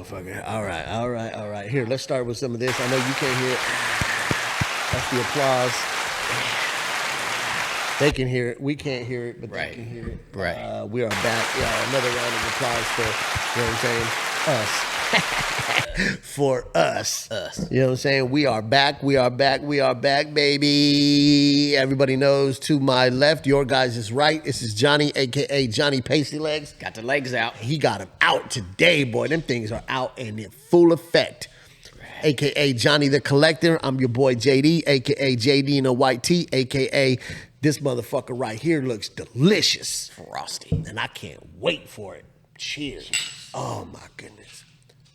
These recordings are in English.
motherfucker. All right. Here, let's start with some of this. I know you can't hear it. That's the applause. They can hear it. We can't hear it, but they can hear it. Right. We are back. Yeah, another round of applause for, you know what I'm saying, us. For us. You know what I'm saying? We are back, baby. Everybody knows to my left, your guys is right. This is Johnny, a.k.a. Johnny Pacey Legs. Got the legs out. He got them out today, boy. Them things are out and in full effect. A.k.a. Johnny the Collector. I'm your boy JD, a.k.a. JD in a white tee, a.k.a. this motherfucker right here looks delicious. Frosty. And I can't wait for it. Cheers. Oh, my goodness.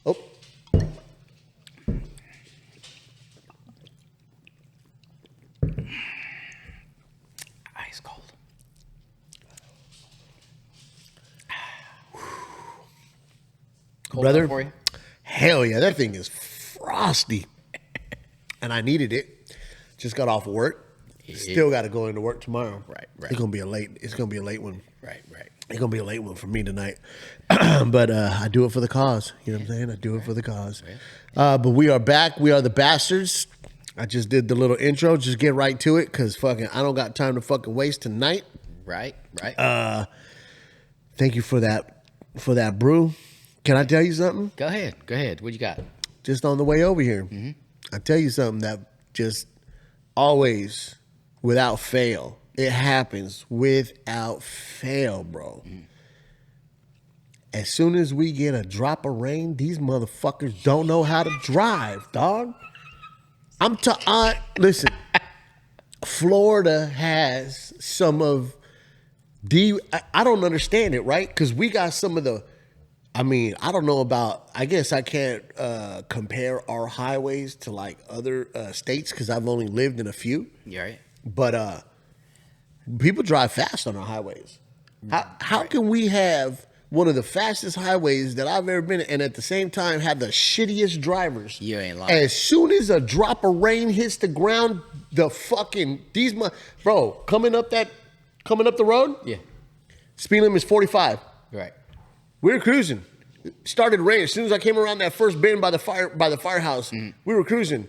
Oh. Ice cold. Cold Brother, for you? Hell yeah, that thing is frosty. And I needed it. Just got off of work. Still got to go into work tomorrow. Right. It's gonna be a late one. Right. It's gonna be a late one for me tonight. But I do it for the cause. You know what I'm saying? I do it for the cause. But we are back. We are the bastards. I just did the little intro. Just get right to it, cause fucking I don't got time to fucking waste tonight. Right. Thank you for that brew. Can I tell you something? Go ahead. What you got? Just on the way over here, I tell you something that just always, without fail, it happens without fail, bro. As soon as we get a drop of rain, these motherfuckers don't know how to drive, dog. Listen, Florida has some of I don't understand it, right? Because we got some of the, I don't know about, I guess I can't compare our highways to like other states because I've only lived in a few. You all right? But people drive fast on our highways. How can we have one of the fastest highways that I've ever been in and at the same time have the shittiest drivers? You ain't lying. As soon as a drop of rain hits the ground, bro, coming up the road? Yeah. Speed limit is 45. Right. We were cruising. It started raining. As soon as I came around that first bend by the firehouse, we were cruising.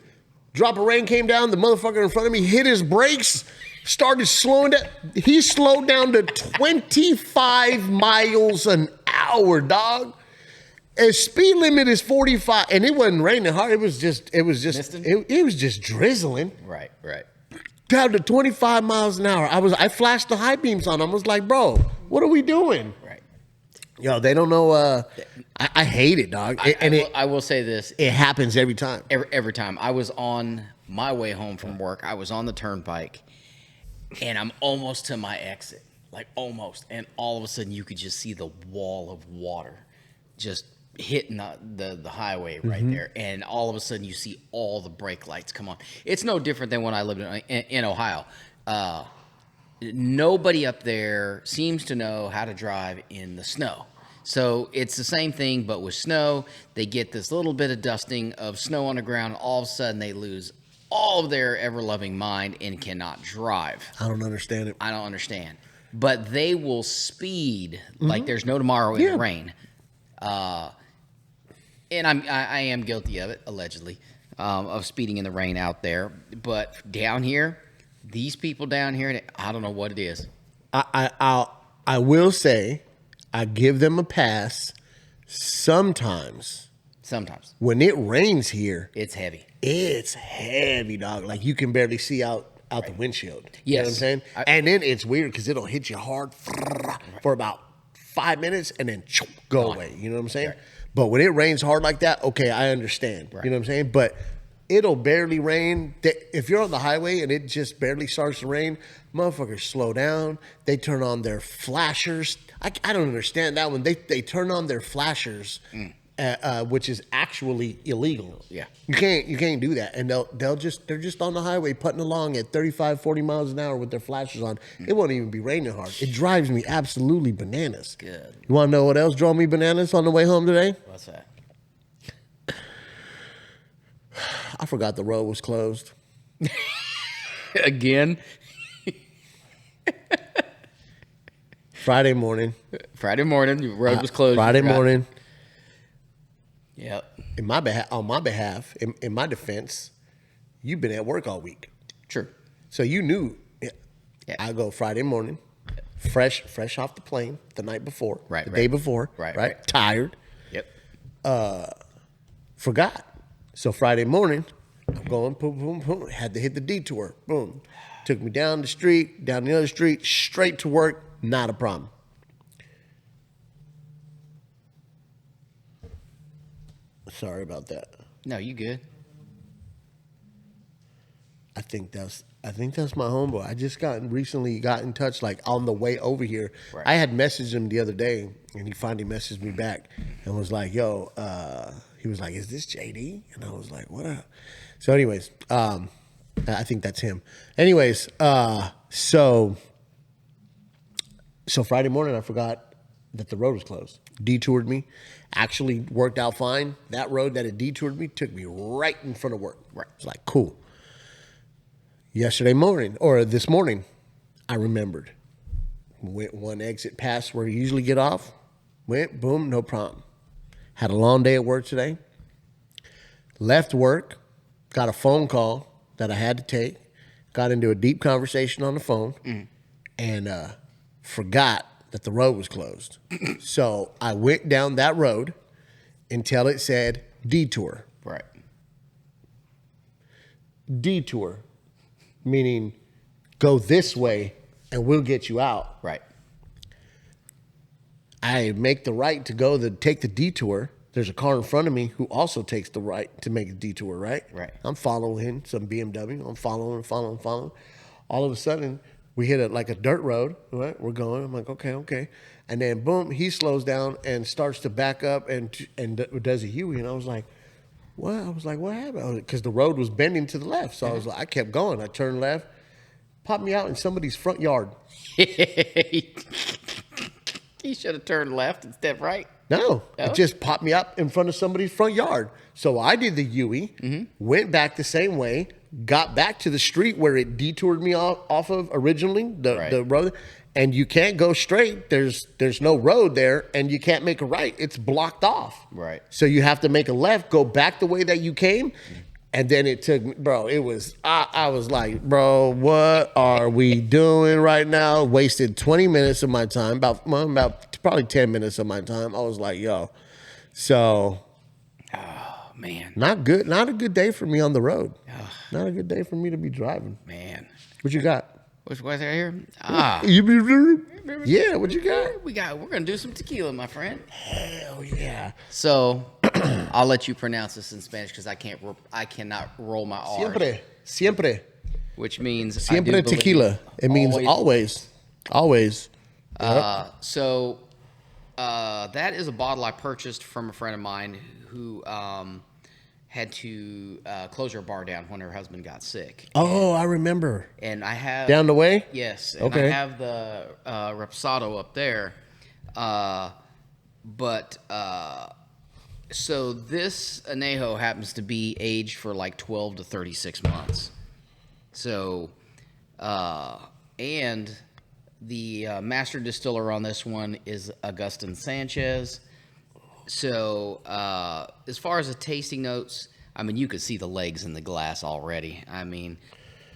Drop of rain came down. The motherfucker in front of me hit his brakes, started slowing down. He slowed down to 25 miles an hour, dog. And speed limit is 45, and it wasn't raining hard. It was just drizzling. Right. Down to 25 miles an hour. I flashed the high beams on him. I was like, bro, what are we doing? Right. Yo, they don't know. I hate it, dog. I will say this. It happens every time. Every time. I was on my way home from work. I was on the turnpike, and I'm almost to my exit. Like, almost. And all of a sudden, you could just see the wall of water just hitting the highway right there. And all of a sudden, you see all the brake lights come on. It's no different than when I lived in Ohio. Nobody up there seems to know how to drive in the snow. So it's the same thing, but with snow, they get this little bit of dusting of snow on the ground. All of a sudden, they lose all of their ever-loving mind and cannot drive. I don't understand it. I don't understand. But they will speed like there's no tomorrow in the rain. And I am guilty of it, allegedly, of speeding in the rain out there. But down here, these people down here, I don't know what it is. I will say, I give them a pass. Sometimes when it rains here, It's heavy. It's heavy, dog. Like you can barely see out the windshield. You know what I'm Yes. saying? And then it's weird because it'll hit you hard for about 5 minutes and then go away. You know what I'm saying? Right. But when it rains hard like that, okay, I understand. Right. You know what I'm saying? But it'll barely rain. If you're on the highway and it just barely starts to rain, motherfuckers slow down. They turn on their flashers. I don't understand that one. They turn on their flashers, which is actually illegal. Yeah. You can't do that. And they're just on the highway putting along at 35, 40 miles an hour with their flashers on. It won't even be raining hard. It drives me absolutely bananas. Good. You want to know what else drove me bananas on the way home today? What's that? I forgot the road was closed. Again? Friday morning. The road was closed. Friday morning. Yep. On my behalf, in my defense, you've been at work all week. True. So you knew. Yeah. I go Friday morning, fresh off the plane the night before, the day before, right. Tired, Yep. forgot. So Friday morning, I'm going boom, boom, boom. Had to hit the detour. Boom. Took me down the street, down the other street, straight to work. Not a problem. Sorry about that. No, you good. I think that's my homeboy. I just recently got in touch, like on the way over here. Right. I had messaged him the other day, and he finally messaged me back and was like, "Yo," he was like, "Is this JD?" And I was like, "What up?" So, anyways, I think that's him. Anyways, so Friday morning, I forgot that the road was closed. Detoured me. Actually worked out fine. That road that it detoured me took me right in front of work. Right. It's like, cool. Yesterday morning, or this morning, I remembered. Went one exit past where you usually get off. Went, boom, no problem. Had a long day at work today. Left work. Got a phone call that I had to take. Got into a deep conversation on the phone. And forgot that the road was closed. So I went down that road until it said detour. Right. Detour, meaning go this way and we'll get you out. Right. I make the right to take the detour. There's a car in front of me who also takes the right to make the detour, right? Right. I'm following some BMW. I'm following. All of a sudden, we hit a dirt road, right? We're going. I'm like, okay. And then, boom, he slows down and starts to back up and does a Huey. And I was like, what? I was like, what happened? Because the road was bending to the left. So I kept going. I turned left, popped me out in somebody's front yard. He should have turned left instead of right. No, it just popped me up in front of somebody's front yard. So I did the Huey, went back the same way, got back to the street where it detoured me off of originally, the road. And you can't go straight. There's no road there, and you can't make a right. It's blocked off. Right. So you have to make a left, go back the way that you came. And then it took me, bro, I was like, bro, what are we doing right now? Wasted 20 minutes of my time, about probably 10 minutes of my time. I was like, yo. So. Oh, man. Not good. Not a good day for me on the road. Not a good day for me to be driving. Man. What you got? What's right here? Yeah, what you got? We're gonna do some tequila, my friend. Hell yeah. So I'll let you pronounce this in Spanish because I cannot roll my R's. Siempre. Which means Siempre tequila. It means always. Always. Yep. So that is a bottle I purchased from a friend of mine who had to close her bar down when her husband got sick. Oh, I remember. And I have down the way. Yes. And okay. I have the Reposado up there, so this Anejo happens to be aged for like 12 to 36 months. So, and the master distiller on this one is Agustin Sanchez. So, as far as the tasting notes, I mean, you could see the legs in the glass already. I mean,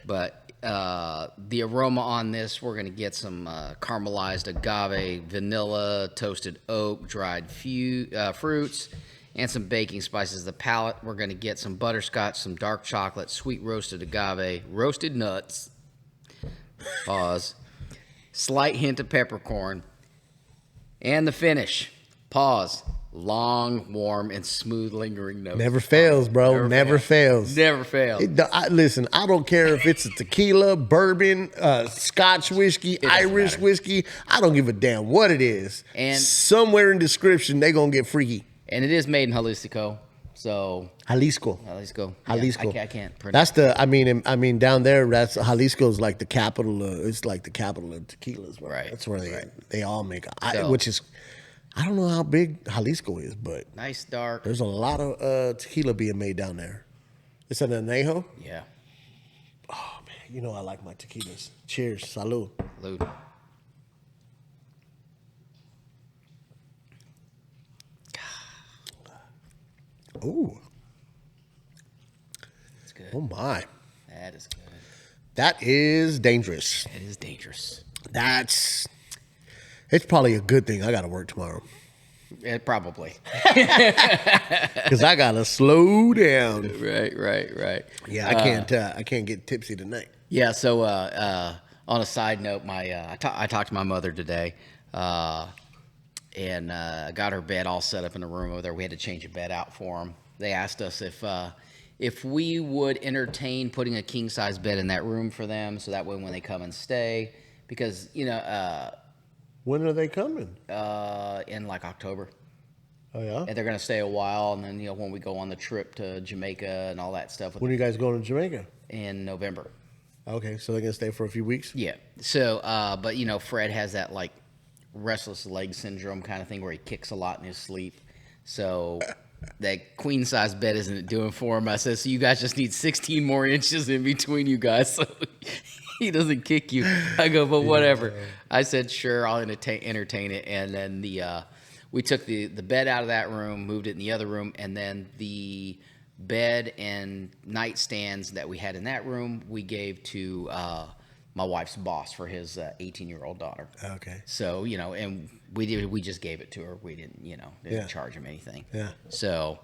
but the aroma on this, we're going to get some caramelized agave, vanilla, toasted oak, dried fruits, and some baking spices. The palate, we're going to get some butterscotch, some dark chocolate, sweet roasted agave, roasted nuts, pause, slight hint of peppercorn, and the finish, pause, long, warm, and smooth lingering notes. Never fails, bro. Never fails. Never fails. Listen, I don't care if it's a tequila, bourbon, Scotch whiskey, Irish whiskey. I don't give a damn what it is. And somewhere in description, they going to get freaky. And it is made in Jalisco. So Jalisco. Yeah, I can't pronounce. That's I mean, down there, Jalisco's like the capital. It's like the capital of tequilas, bro. Right. That's where they all make. Which is, I don't know how big Jalisco is, but nice dark. There's a lot of tequila being made down there. It's an anejo. Yeah. Oh man, you know I like my tequilas. Cheers, salud. Salud. Ooh. It's good. Oh my. That is good. That is dangerous. It is dangerous. It's probably a good thing I got to work tomorrow. Probably. Because I got to slow down. Right. Yeah, I can't get tipsy tonight. Yeah. So, on a side note, I talked to my mother today, and got her bed all set up in the room over there. We had to change a bed out for them. They asked us if we would entertain putting a king size bed in that room for them, so that way when they come and stay, because When are they coming? in like October. Oh, yeah? And they're going to stay a while, and then when we go on the trip to Jamaica and all that stuff When are you guys going to Jamaica? in November. Okay, so they're going to stay for a few weeks? Yeah. So, but Fred has that like restless leg syndrome kind of thing where he kicks a lot in his sleep. So that queen size bed isn't doing for him. I said, so you guys just need 16 more inches in between you guys so he doesn't kick you. I go, but whatever. Yeah. I said, sure, I'll entertain it. And then we took the bed out of that room, moved it in the other room, and then the bed and nightstands that we had in that room, we gave to my wife's boss for his 18-year-old daughter. Okay. So, and we just gave it to her. We didn't charge him anything. Yeah. So,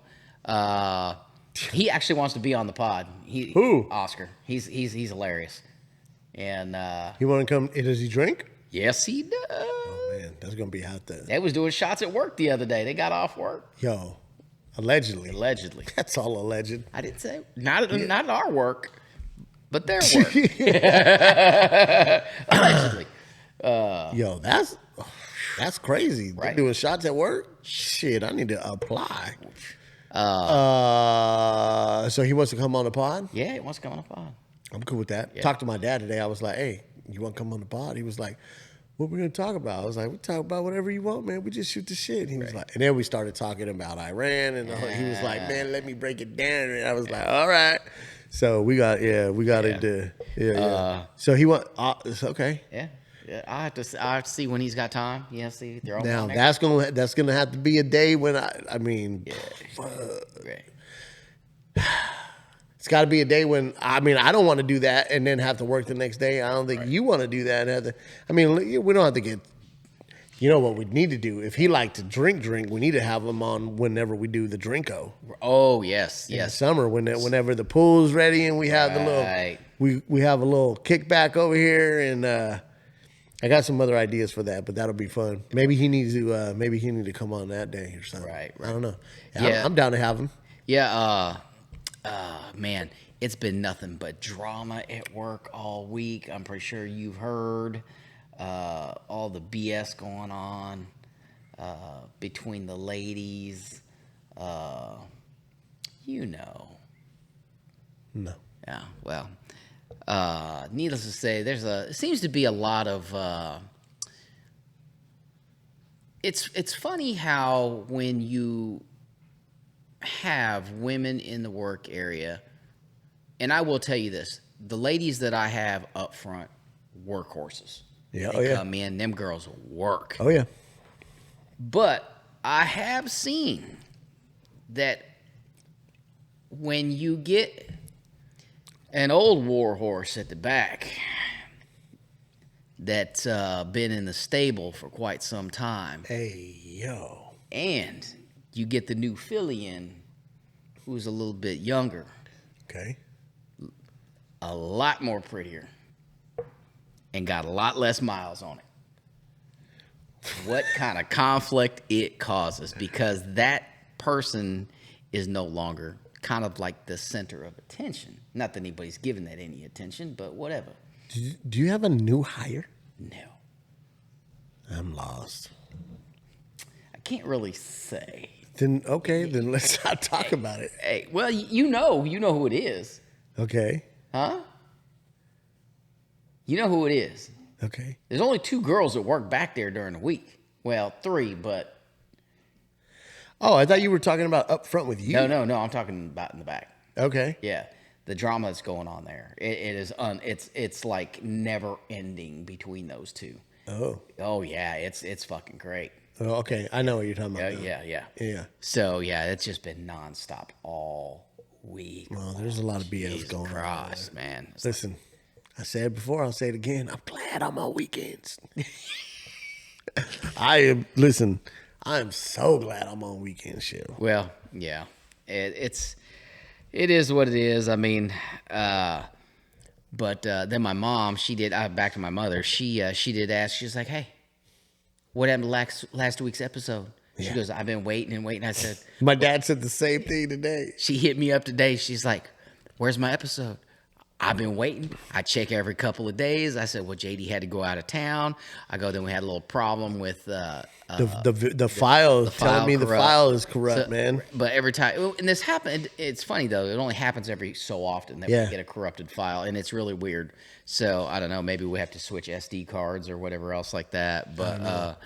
he actually wants to be on the pod. Who? Oscar. He's hilarious. And he want to come? Does he drink? Yes, he does. Oh man, that's gonna be hot then. They was doing shots at work the other day. They got off work. Yo, allegedly. That's all alleged. I didn't say not at our work, but their work. Allegedly. Yo, that's crazy. Right? They're doing shots at work. Shit, I need to apply. So he wants to come on the pod? Yeah, he wants to come on the pod. I'm cool with that. Yeah. Talked to my dad today. I was like, hey, you want to come on the pod? He was like, what we going to talk about? I was like, we talk about whatever you want, man. We just shoot the shit. He was like, and then we started talking about Iran, and he was like, man, let me break it down. And I was like, all right. So we got into, So he it's okay. Yeah. Yeah, I have to see when he's got time. Yeah, see, they're all now that's gonna have to be a day when it's got to be a day when I don't want to do that and then have to work the next day. I don't think you want to do that. And we don't have to get. You know what we need to do? If he liked to drink, we need to have him on whenever we do the Drinko. Oh yes, in the summer whenever the pool's ready and we have the little we have a little kickback over here and. I got some other ideas for that, but that'll be fun. Maybe he needs to come on that day or something. Right. I don't know. Yeah, I'm down to have him. Yeah. Man, it's been nothing but drama at work all week. I'm pretty sure you've heard all the BS going on between the ladies. No. Yeah. Well. Needless to say, it seems to be a lot of. It's funny how when you have women in the work area, and I will tell you this: the ladies that I have up front, workhorses. Yeah, they come in, them girls work. Oh yeah. But I have seen that when you get an old war horse at the back that's been in the stable for quite some time. Hey, yo. And you get the new filly in who's a little bit younger. Okay. A lot more prettier. And got a lot less miles on it. What kind of conflict it causes, because that person is no longer kind of like the center of attention. Not that anybody's giving that any attention, but whatever. Do you have a new hire? No. I'm lost. I can't really say. Then let's not talk about it. Hey, well, you know who it is. Okay. Huh? You know who it is. Okay. There's only 2 girls that work back there during the week. Well, 3, but. Oh, I thought you were talking about up front with you. No. I'm talking about in the back. Okay. Yeah. The drama that's going on there. It's like never ending between those 2. Oh. Oh yeah, it's fucking great. Oh, okay, I know what you're talking about. now. Yeah. So yeah, it's just been nonstop all week. Well, there's a lot of BS Jesus going Christ, man. It's Listen, I said it before, I'll say it again. I'm glad I'm on weekends. I am so glad I'm on weekend shit. well, yeah, it is what it is. I mean, but then my mom, she did. Back to my mother. She did ask. She was like, "Hey, what happened to last week's episode?" She goes, "I've been waiting and waiting." I said, My dad said the same thing today. she hit me up today. She's like, "Where's my episode?" I've been waiting. I check every couple of days. I said, well, JD had to go out of town. I go, then we had a little problem with The file is telling me the file is corrupt, man. But every time, and this happened, it's funny though, it only happens every so often that we get a corrupted file, and it's really weird. So I don't know, maybe we have to switch SD cards or whatever else like that. But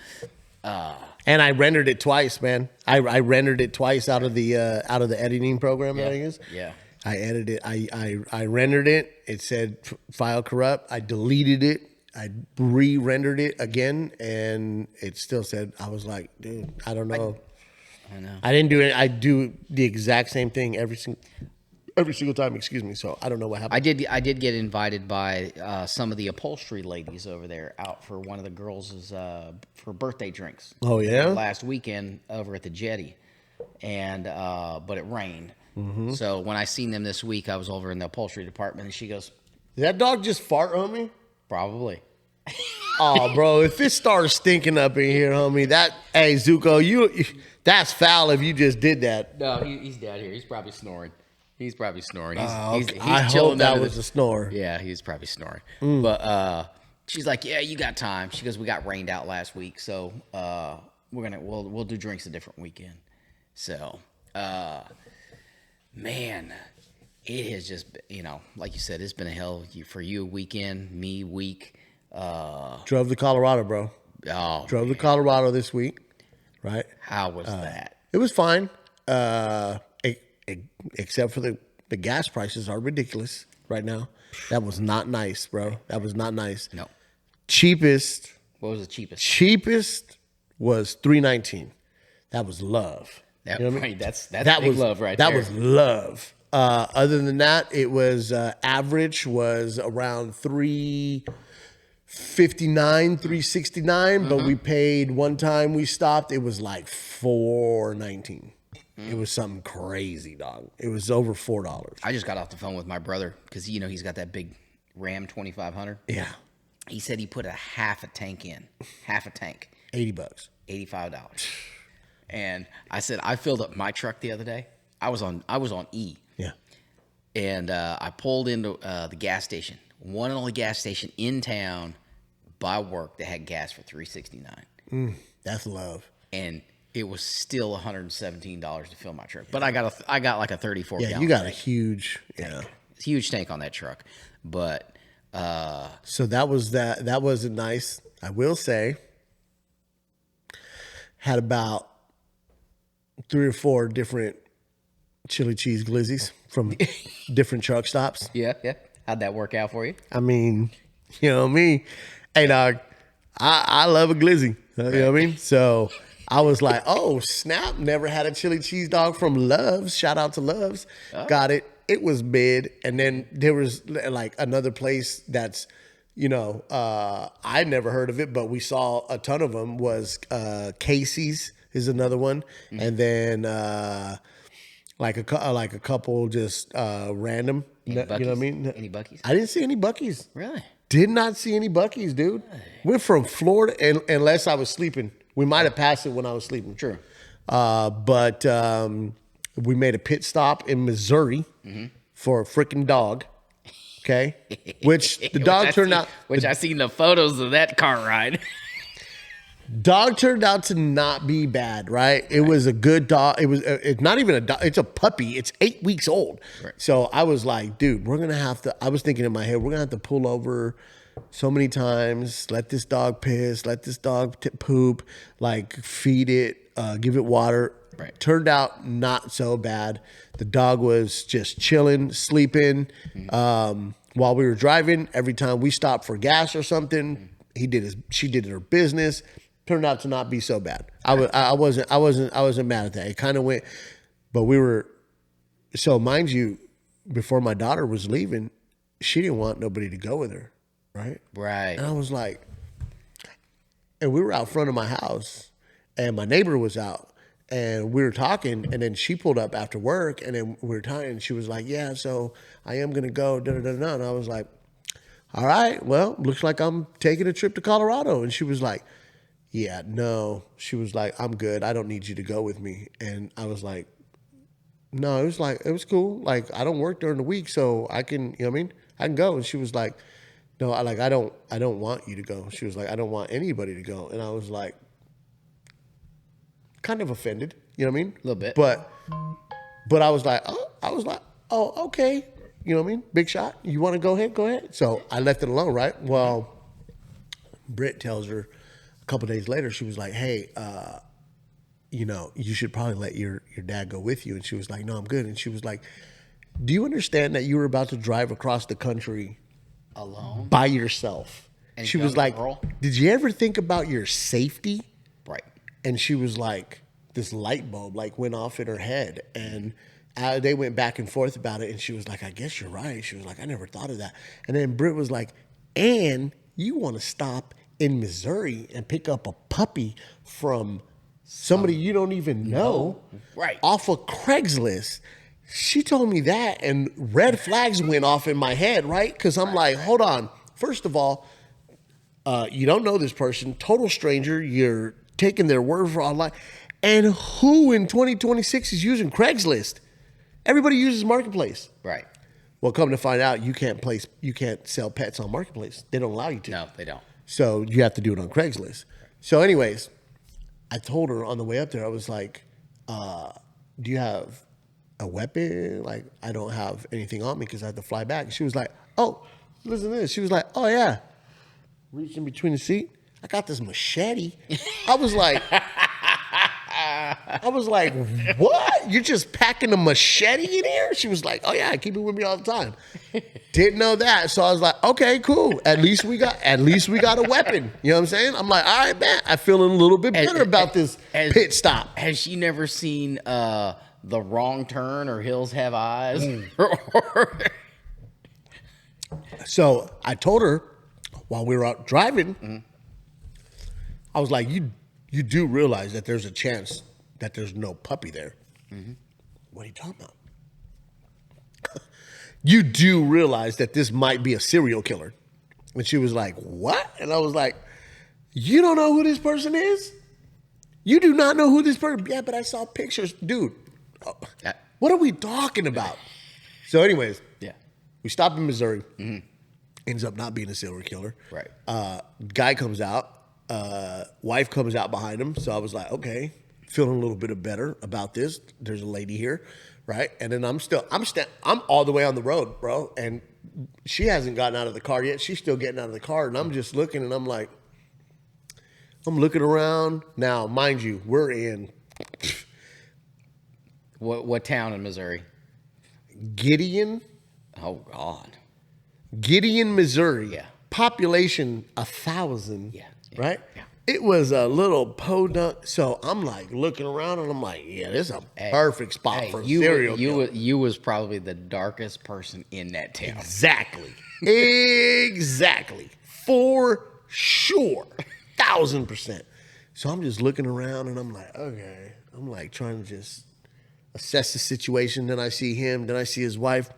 and I rendered it twice, man. I rendered it twice out of the editing program that I use. Yeah. I edited. I rendered it. It said file corrupt. I deleted it. I re-rendered it again, and it still said. I was like, dude, I don't know. I know. I didn't do it. I do the exact same thing every single time. Excuse me. So I don't know what happened. I did get invited by some of the upholstery ladies over there out for one of the girls' for birthday drinks. Oh yeah. Last weekend over at the Jetty, and but it rained. Mm-hmm. So when I seen them this week, I was over in the upholstery department, and she goes, "Did that dog just fart on me?" "Probably." Oh, bro, if it starts stinking up in here, homie, hey, Zuko, that's foul if you just did that. No, he's down here. He's probably snoring. He's okay. He's I hope that was a snore. Yeah, he's probably snoring. But she's like, "Yeah, you got time." She goes, "We got rained out last week, so we'll do drinks a different weekend." So, man, it has just, like you said, it's been a hell for you weekend, me week. Drove to Colorado, bro. Oh, Drove to Colorado this week, right? How was that? It was fine, except for the gas prices are ridiculous right now. That was not nice, bro. That was not nice. No. Cheapest. What was the cheapest? Cheapest was $3.19. That was love. That, you know what I mean? That's big love right there. That was love. Other than that, it was average was around $3.59, $3.69, but we paid one time we stopped. It was like $4.19. It was something crazy, dog. It was over $4. I just got off the phone with my brother because he's got that big Ram 2500. Yeah, he said he put half a tank in, $80, $85. And I said I filled up my truck the other day. I was on E. Yeah. And I pulled into the gas station, one and only gas station in town by work that had gas for $3.69. That's love. And it was still $117 to fill my truck. But I got like a 34 Yeah, gallon you got tank. a huge Tank on that truck. But so that was that. That wasn't nice. I will say, had about 3 or 4 different chili cheese glizzies from different truck stops. yeah. How'd that work out for you? I mean, you know me. Hey, dog, I love a glizzy. You know what I mean? So I was like, oh, snap. Never had a chili cheese dog from Love's. Shout out to Love's. Oh. Got it. It was mid. And then there was like another place that's, I'd never heard of it, but we saw a ton of them was Casey's is another one. Mm-hmm. And then like a couple just random. You know what I mean? Any Buc-ee's? I didn't see any Buc-ee's. Really? Did not see any Buc-ee's, dude. We're from Florida, unless I was sleeping. We might have passed it when I was sleeping. True. But we made a pit stop in Missouri for a freaking dog. Okay, which the dog turned out. Which I seen the photos of that car ride. Dog turned out to not be bad, right? It was a good dog. It's not even a dog. It's a puppy. It's 8 weeks old. Right. So I was like, dude, we're going to have to, I was thinking in my head, we're going to have to pull over so many times, let this dog piss, let this dog poop, like feed it, give it water. Right. Turned out not so bad. The dog was just chilling, sleeping. While we were driving, every time we stopped for gas or something, she did her business. turned out to not be so bad. I wasn't mad at that. It kind of went, but so mind you, before my daughter was leaving, she didn't want nobody to go with her, right? Right. And I was like, and we were out front of my house, and my neighbor was out, and we were talking, and then she pulled up after work, and then we were talking, and she was like, yeah, so I am going to go, da-da-da-da. And I was like, all right, well, looks like I'm taking a trip to Colorado. And she was like, yeah, no. She was like, I'm good. I don't need you to go with me. And I was like, no, it was cool. Like, I don't work during the week, so I can, you know what I mean? I can go. And she was like, no, I don't want you to go. She was like, I don't want anybody to go. And I was like, kind of offended, you know what I mean? A little bit. But I was like, oh, okay. You know what I mean? Big shot. You want to go ahead? Go ahead. So I left it alone, right? Well, Britt tells her a couple days later, she was like, hey, you should probably let your dad go with you. And she was like, no, I'm good. And she was like, do you understand that you were about to drive across the country alone by yourself? And she was like, did you ever think about your safety? Right. And she was like, this light bulb like went off in her head. And they went back and forth about it, and she was like, I guess you're right. She was like, I never thought of that. And then Britt was like, and you want to stop in Missouri and pick up a puppy from somebody you don't even know, right, off of Craigslist. She told me that, and red flags went off in my head, right? Because I'm like, hold on. First of all, you don't know this person, total stranger. You're taking their word for online. And who in 2026 is using Craigslist? Everybody uses Marketplace. Right. Well, come to find out, you can't sell pets on Marketplace. They don't allow you to. No, they don't. So you have to do it on Craigslist. So anyways, I told her on the way up there, I was like, do you have a weapon? Like, I don't have anything on me because I have to fly back. And she was like, oh, listen to this. She was like, oh, yeah. Reached in between the seat. I got this machete. I was like, what? You're just packing a machete in here? She was like, oh yeah, I keep it with me all the time. Didn't know that. So I was like, okay, cool. At least we got a weapon. You know what I'm saying? I'm like, all right, man, I'm feeling a little bit better about this pit stop. Has she never seen The Wrong Turn or Hills Have Eyes? So I told her while we were out driving, I was like, you do realize that there's a chance that there's no puppy there. Mm-hmm. What are you talking about? You do realize that this might be a serial killer. And she was like, what? And I was like, you don't know who this person is? You do not know who this person is? Yeah, but I saw pictures. Dude, what are we talking about? So anyways, yeah, we stopped in Missouri. Mm-hmm. Ends up not being a serial killer. Right. Guy comes out. Wife comes out behind him. So I was like, okay, feeling a little bit better about this. There's a lady here, right? And then I'm all the way on the road, bro. And she hasn't gotten out of the car yet. She's still getting out of the car. And I'm just looking, and I'm like, I'm looking around. Now, mind you, we're in what town in Missouri? Gideon. Oh God. Gideon, Missouri. Yeah. Population 1,000. Yeah. Right? Yeah. It was a little podunk. So I'm like looking around, and I'm like, yeah, this is a perfect spot for a serial killer. You was probably the darkest person in that town. Exactly. Exactly. For sure. 1,000%. So I'm just looking around, and I'm like, okay. I'm like trying to just assess the situation. Then I see him. Then I see his wife.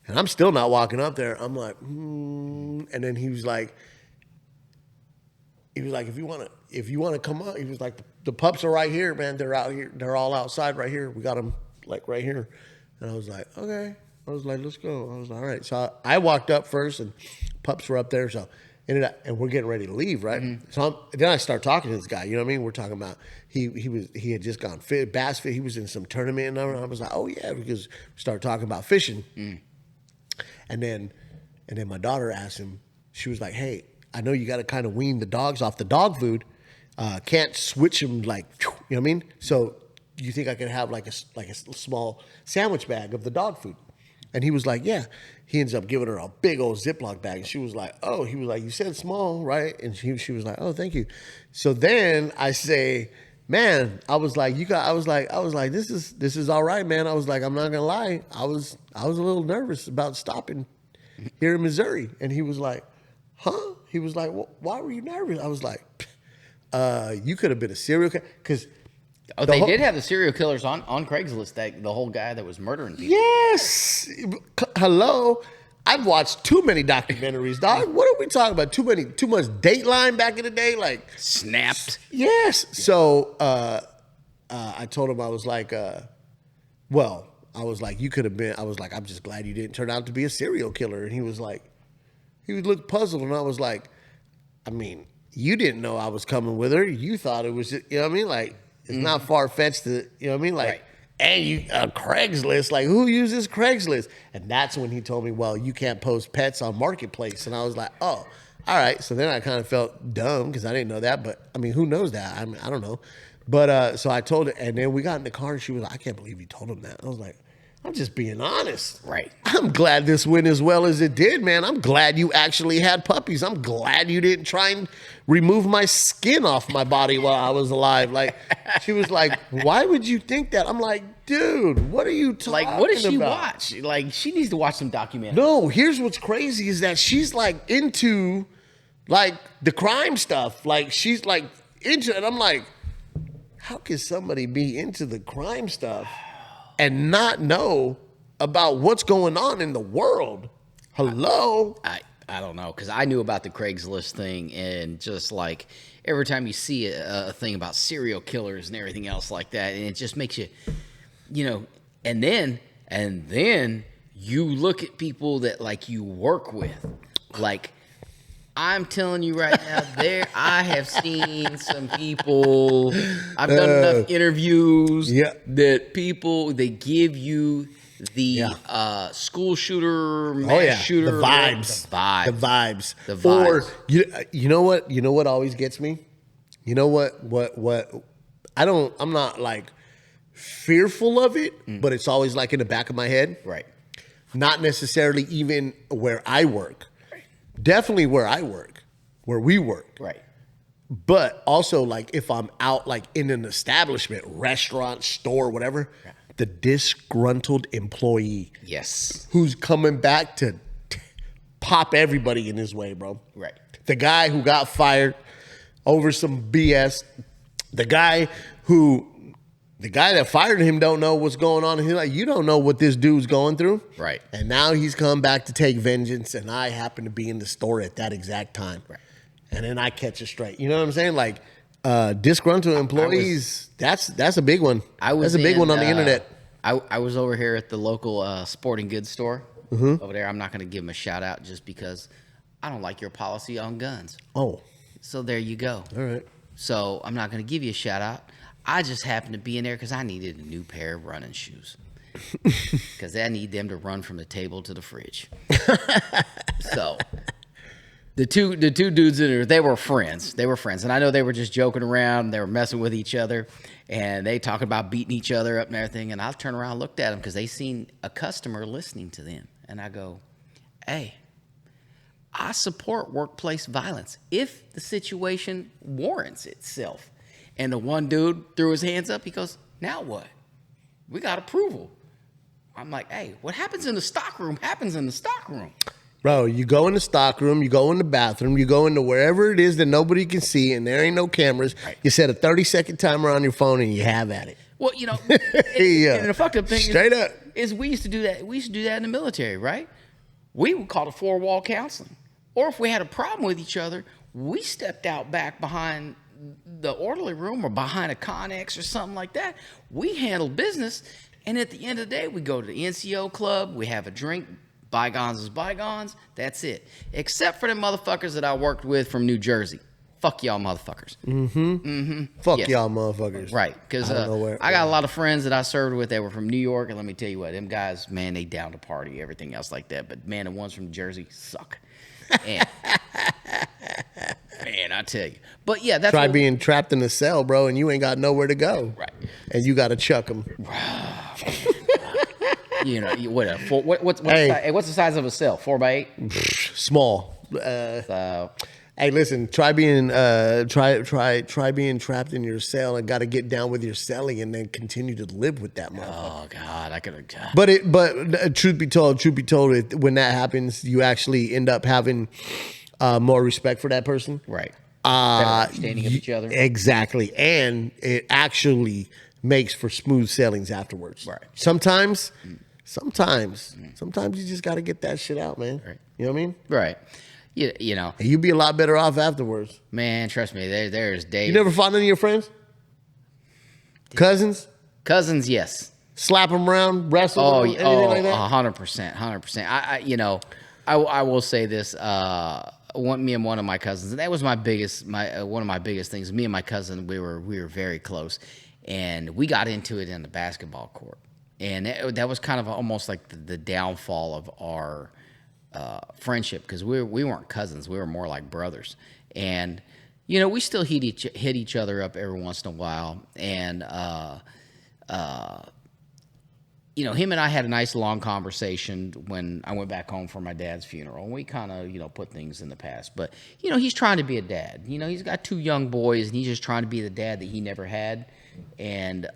And I'm still not walking up there. I'm like, And then he was like, if you want to come up, he was like, the pups are right here, man. They're out here. They're all outside right here. We got them like right here. And I was like, okay. I was like, let's go. I was like, all right. So I walked up first, and pups were up there. So ended up, and we're getting ready to leave, right? Mm-hmm. So then I start talking to this guy. You know what I mean? We're talking about he had just gone bass fit. He was in some tournament, and I was like, oh yeah, because we started talking about fishing. Mm. And then my daughter asked him. She was like, hey, I know you got to kind of wean the dogs off the dog food. Can't switch them like, you know what I mean? So you think I could have like a small sandwich bag of the dog food? And he was like, yeah. He ends up giving her a big old Ziploc bag. And she was like, oh, he was like, you said small, right? And she was like, oh, thank you. So then I say, man, I was like, this is all right, man. I was like, I'm not gonna lie. I was a little nervous about stopping here in Missouri. And he was like, huh? He was like, well, why were you nervous? I was like, you could have been a serial killer. Because they did have the serial killers on Craigslist. The whole guy that was murdering people. Yes. Hello. I've watched too many documentaries, dog. What are we talking about? Too much Dateline back in the day, like Snapped. Yes. So I told him I was like, you could have been. I was like, I'm just glad you didn't turn out to be a serial killer. And he was like, he would look puzzled, and I was like, I mean, you didn't know I was coming with her. You thought it was, just, you know what I mean? Like, it's not far fetched to, you know what I mean? Like, right. And you Craigslist, like who uses Craigslist? And that's when he told me, well, you can't post pets on Marketplace. And I was like, oh, all right. So then I kind of felt dumb because I didn't know that. But I mean, who knows that? I mean, I don't know. But so I told her, and then we got in the car, and she was like, I can't believe you told him that. I was like, I'm just being honest. Right. I'm glad this went as well as it did, man. I'm glad you actually had puppies. I'm glad you didn't try and remove my skin off my body while I was alive. Like, she was like, why would you think that? I'm like, dude, what are you talking about? Like, what does she watch? Like, she needs to watch some documentaries. No, here's what's crazy is that she's like into like the crime stuff. Like, she's like into it. I'm like, how can somebody be into the crime stuff and not know about what's going on in the world? Hello? I don't know, because I knew about the Craigslist thing, and just like every time you see a thing about serial killers and everything else like that, and it just makes you, you know, and then you look at people that like you work with, like I'm telling you right now, I have seen some people. I've done enough interviews that people, they give you the school shooter, mass shooter, the vibes. Or you know what always gets me? You know what I'm not like fearful of it, but it's always like in the back of my head. Right. Not necessarily even where I work. Definitely where I work, where we work. Right. But also like if I'm out like in an establishment, restaurant, store, whatever, the disgruntled employee. Yes. Who's coming back to pop everybody in his way, bro. Right. The guy who got fired over some BS. The guy that fired him don't know what's going on. He's like, you don't know what this dude's going through. Right. And now he's come back to take vengeance, and I happen to be in the store at that exact time. Right. And then I catch a straight. You know what I'm saying? Like, disgruntled employees, that's a big one. That's a big one on the internet. I was over here at the local sporting goods store over there. I'm not going to give them a shout out just because I don't like your policy on guns. Oh. So there you go. All right. So I'm not going to give you a shout out. I just happened to be in there because I needed a new pair of running shoes. Because I need them to run from the table to the fridge. So the two dudes in there, they were friends. And I know they were just joking around. They were messing with each other. And they talking about beating each other up and everything. And I turned around and looked at them because they seen a customer listening to them. And I go, hey, I support workplace violence if the situation warrants itself. And the one dude threw his hands up. He goes, now what? We got approval. I'm like, hey, what happens in the stockroom happens in the stockroom. Bro, you go in the stockroom, you go in the bathroom, you go into wherever it is that nobody can see and there ain't no cameras. Right. You set a 30-second timer on your phone and you have at it. Well, you know, and the fucked up thing is we used to do that. We used to do that in the military, right? We would call it four-wall counseling. Or if we had a problem with each other, we stepped out back behind the orderly room or behind a Connex or something like that. We handled business, and at the end of the day, we go to the NCO club, we have a drink, bygones is bygones, that's it. Except for the motherfuckers that I worked with from New Jersey. Fuck y'all motherfuckers. Fuck y'all motherfuckers. Right, because I got a lot of friends that I served with that were from New York, and let me tell you what, them guys, man, they down to party, everything else like that, but man, the ones from Jersey suck. And, man, I tell you. But yeah, that's being trapped in a cell, bro, and you ain't got nowhere to go. Right. And you got to chuck them. You know, what's what's the size of a cell? 4x8. Small. So Hey, listen. Try being being trapped in your cell and got to get down with your cellie and then continue to live with that motherfucker. oh god, I could have. But truth be told, when that happens, you actually end up having more respect for that person. Right. Better understanding of each other. Exactly, and it actually makes for smooth sailings afterwards. Right. Sometimes you just got to get that shit out, man. Right. You know what I mean? Right. You know, And you'd be a lot better off afterwards. man, trust me, there's days. You never fought any of your friends? Cousins? Cousins, yes. Slap them around, wrestle them, anything like that? 100%. I will say this. Me and one of my cousins, and that was one of my biggest things. Me and my cousin, we were very close, and we got into it in the basketball court, and that was kind of almost like the downfall of our friendship, because we weren't cousins, we were more like brothers, and we still hit each other up every once in a while, and him and I had a nice long conversation when I went back home for my dad's funeral, and we kind of put things in the past, but he's trying to be a dad. He's got 2 young boys, and he's just trying to be the dad that he never had, and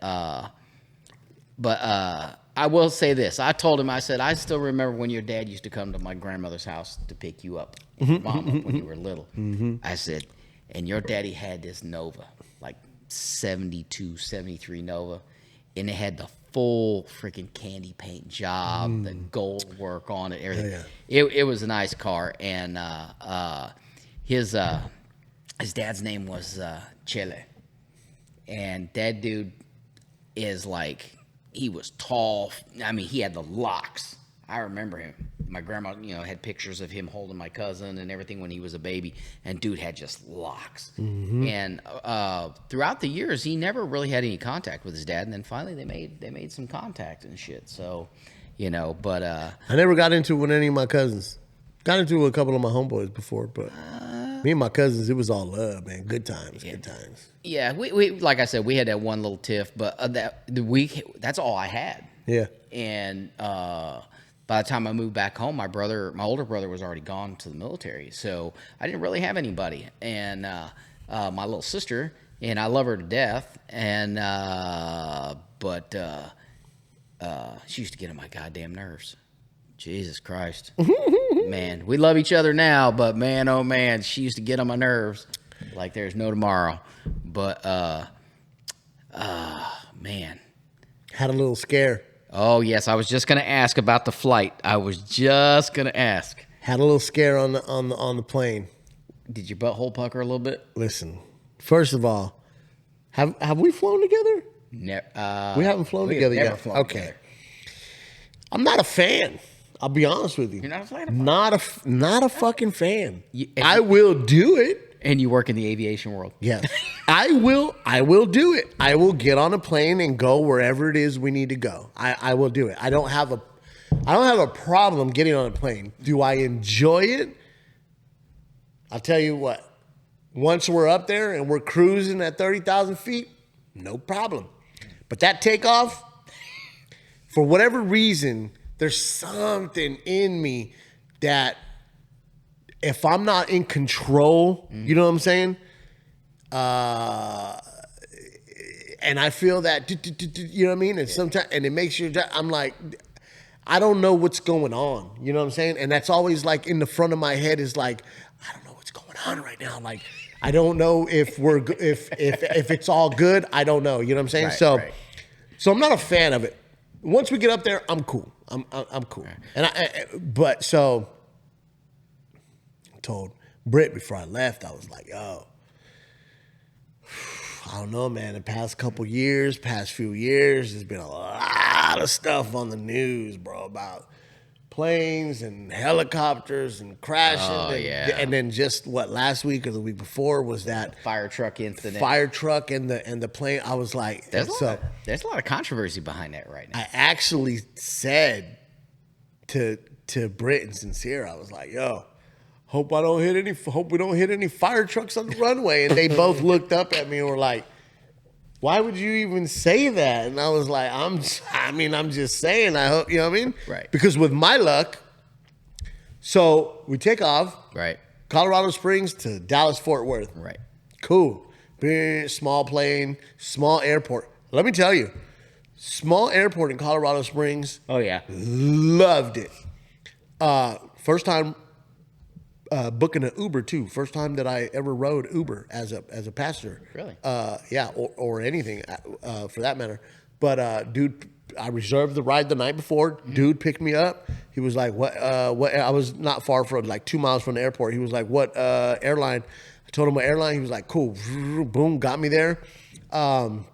I will say this. I told him, I said, I still remember when your dad used to come to my grandmother's house to pick you up, mom up when you were little. I said, and your daddy had this Nova, like 72, 73 Nova, and it had the full freaking candy paint job, the gold work on it, everything. It was a nice car, and his dad's name was Chele, and that dude is like, he was tall. I mean, he had the locks. I remember him. My grandma, had pictures of him holding my cousin and everything when he was a baby, and dude had just locks. And throughout the years, he never really had any contact with his dad, and then finally they made some contact and shit. So, but I never got into it with any of my cousins. Got into it with a couple of my homeboys before, but me and my cousins, it was all love, man. Good times. yeah, we like I said, we had that one little tiff, but that's all I had. Yeah. And by the time I moved back home, my older brother was already gone to the military, so I didn't really have anybody. And my little sister, and I love her to death, and but she used to get on my goddamn nerves. Jesus Christ. Man, we love each other now, but man, oh man, she used to get on my nerves like there's no tomorrow. But man. Had a little scare. Oh, yes, I was just going to ask about the flight. I was just going to ask. Had a little scare on the plane. Did your butthole pucker a little bit? Listen, first of all, have we flown together? We haven't flown together yet. Flown together. I'm not a fan. I'll be honest with you. You're not a fan? Not a fucking fan. I will do it. And you work in the aviation world. Yes. I will do it. I will get on a plane and go wherever it is we need to go. I will do it. I don't have a problem getting on a plane. Do I enjoy it? I'll tell you what. Once we're up there and we're cruising at 30,000 feet, no problem. But that takeoff, for whatever reason, there's something in me that if I'm not in control, you know what I'm saying? And I feel that, you know what I mean? And sometimes, and it makes you, I'm like, I don't know what's going on. You know what I'm saying? And that's always like in the front of my head is like, I don't know what's going on right now. Like, I don't know if if it's all good. I don't know. You know what I'm saying? Right, So I'm not a fan of it. Once we get up there, I'm cool. I'm cool. Right. And I told Britt before I left, I was like, yo, I don't know, man. The past few years, there's been a lot of stuff on the news, bro, about planes and helicopters and crashing. Oh, yeah. And then just last week or the week before was that fire truck incident. Fire truck and the plane. I was like, there's a lot of controversy behind that right now. I actually said to Britt and Sincere, I was like, yo, hope we don't hit any fire trucks on the runway. And they both looked up at me and were like, why would you even say that? And I was like, I'm just saying, I hope, you know what I mean? Right. Because with my luck, so we take off, Right. Colorado Springs to Dallas Fort Worth. Right. Cool. Big, small plane, small airport. Let me tell you, small airport in Colorado Springs, Oh yeah. loved it. First time booking an Uber too. First time that I ever rode Uber as a passenger. Really? Yeah, or anything for that matter. But dude, I reserved the ride the night before. Dude picked me up. He was like, "What? What?" I was not far from, like 2 miles from the airport. He was like, "What airline?" I told him what airline. He was like, "Cool." Boom, got me there. And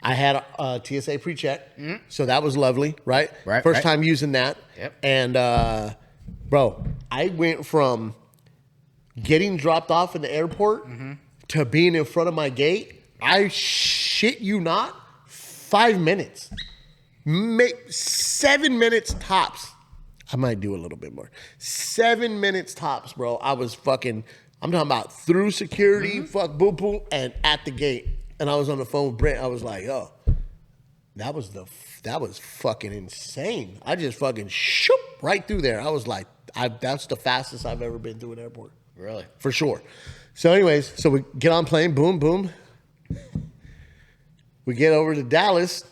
I had a TSA pre-check, so that was lovely, right? Right, First right. time using that. Yep. And bro, I went from getting dropped off in the airport to being in front of my gate. I shit you not, 5 minutes, 7 minutes tops. I might do a little bit more. 7 minutes tops, bro. I was fucking. I'm talking about through security, fuck, boom, boom, and at the gate. And I was on the phone with Brent. I was like, yo, that was fucking insane. I just fucking shoop right through there. I was like, that's the fastest I've ever been through an airport. Really? For sure. So anyways, so we get on plane, boom, boom. We get over to Dallas.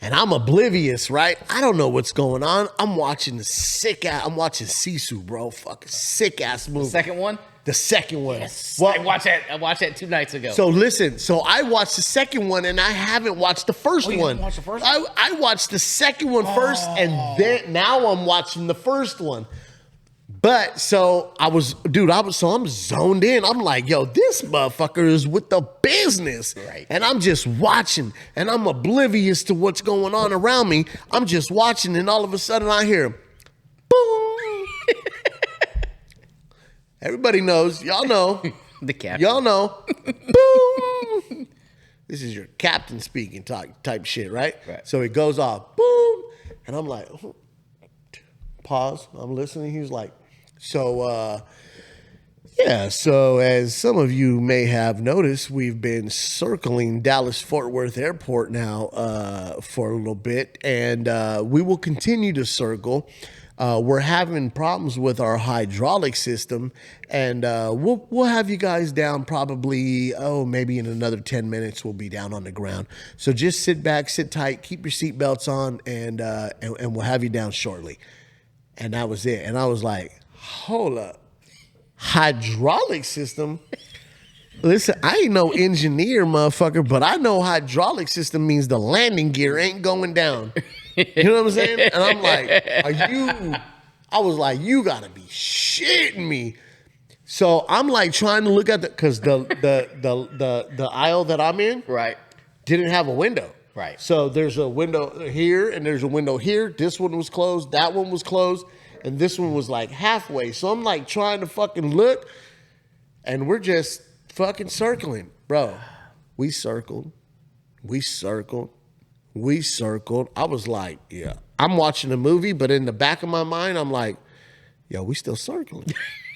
And I'm oblivious, right? I don't know what's going on. I'm watching Sisu, bro. Fucking sick ass movie. Second one? The second one. Yes. Well, I watched that 2 nights ago. so listen, so I watched the second one and I haven't watched the first you one. haven't watched the first one? I watched the second one first, and then now I'm watching the first one. But so I'm zoned in. I'm like, yo, this motherfucker is with the business. Right. And I'm just watching, and I'm oblivious to what's going on around me. I'm just watching, and all of a sudden I hear, boom. Everybody knows, y'all know. The captain. Y'all know. Boom. This is your captain speaking type shit, right? Right. So it goes off, boom. And I'm like, pause. I'm listening. He's like, so as some of you may have noticed, we've been circling Dallas-Fort Worth Airport now for a little bit, and we will continue to circle. We're having problems with our hydraulic system, and we'll have you guys down probably, maybe in another 10 minutes we'll be down on the ground. So just sit back, sit tight, keep your seatbelts on, and we'll have you down shortly. And that was it. And I was like, hold up. Hydraulic system? Listen, I ain't no engineer, motherfucker, but I know hydraulic system means the landing gear ain't going down. You know what I'm saying? And I'm like, I was like, you gotta be shitting me. So I'm like trying to look at because the aisle that I'm in Right. didn't have a window. Right. So there's a window here and there's a window here. This one was closed. That one was closed. And this one was like halfway. So I'm like trying to fucking look, and we're just fucking circling. Bro, we circled. I was like, yeah. I'm watching a movie, but in the back of my mind, I'm like, yo, we still circling.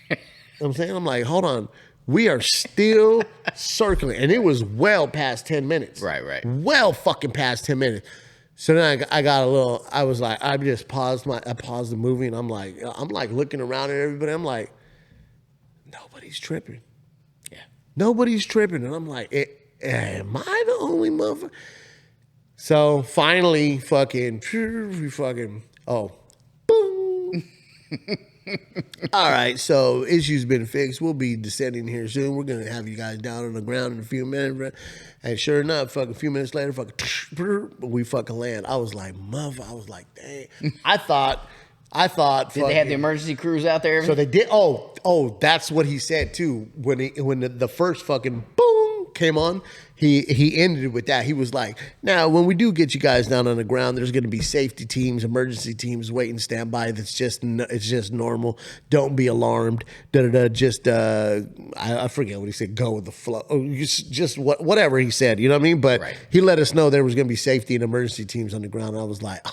You know what I'm saying? I'm like, hold on. We are still circling. And it was well past 10 minutes. Right. Well fucking past 10 minutes. So then I was like, I just paused the movie, and I'm like looking around at everybody. I'm like, nobody's tripping. Yeah. Nobody's tripping. And I'm like, am I the only motherfucker? So finally, boom. All right, so issue's been fixed. We'll be descending here soon. We're gonna have you guys down on the ground in a few minutes. And sure enough, a few minutes later, we fucking land. I was like, dang. I thought. Did they have the emergency crews out there? So they did. Oh, that's what he said too. When the first fucking boom came on, he ended it with that. He was like, now when we do get you guys down on the ground, there's going to be safety teams, emergency teams waiting standby. It's just normal. Don't be alarmed. Just I forget what he said. Go with the flow. Just whatever he said. You know what I mean? But Right. He let us know there was going to be safety and emergency teams on the ground. I was like,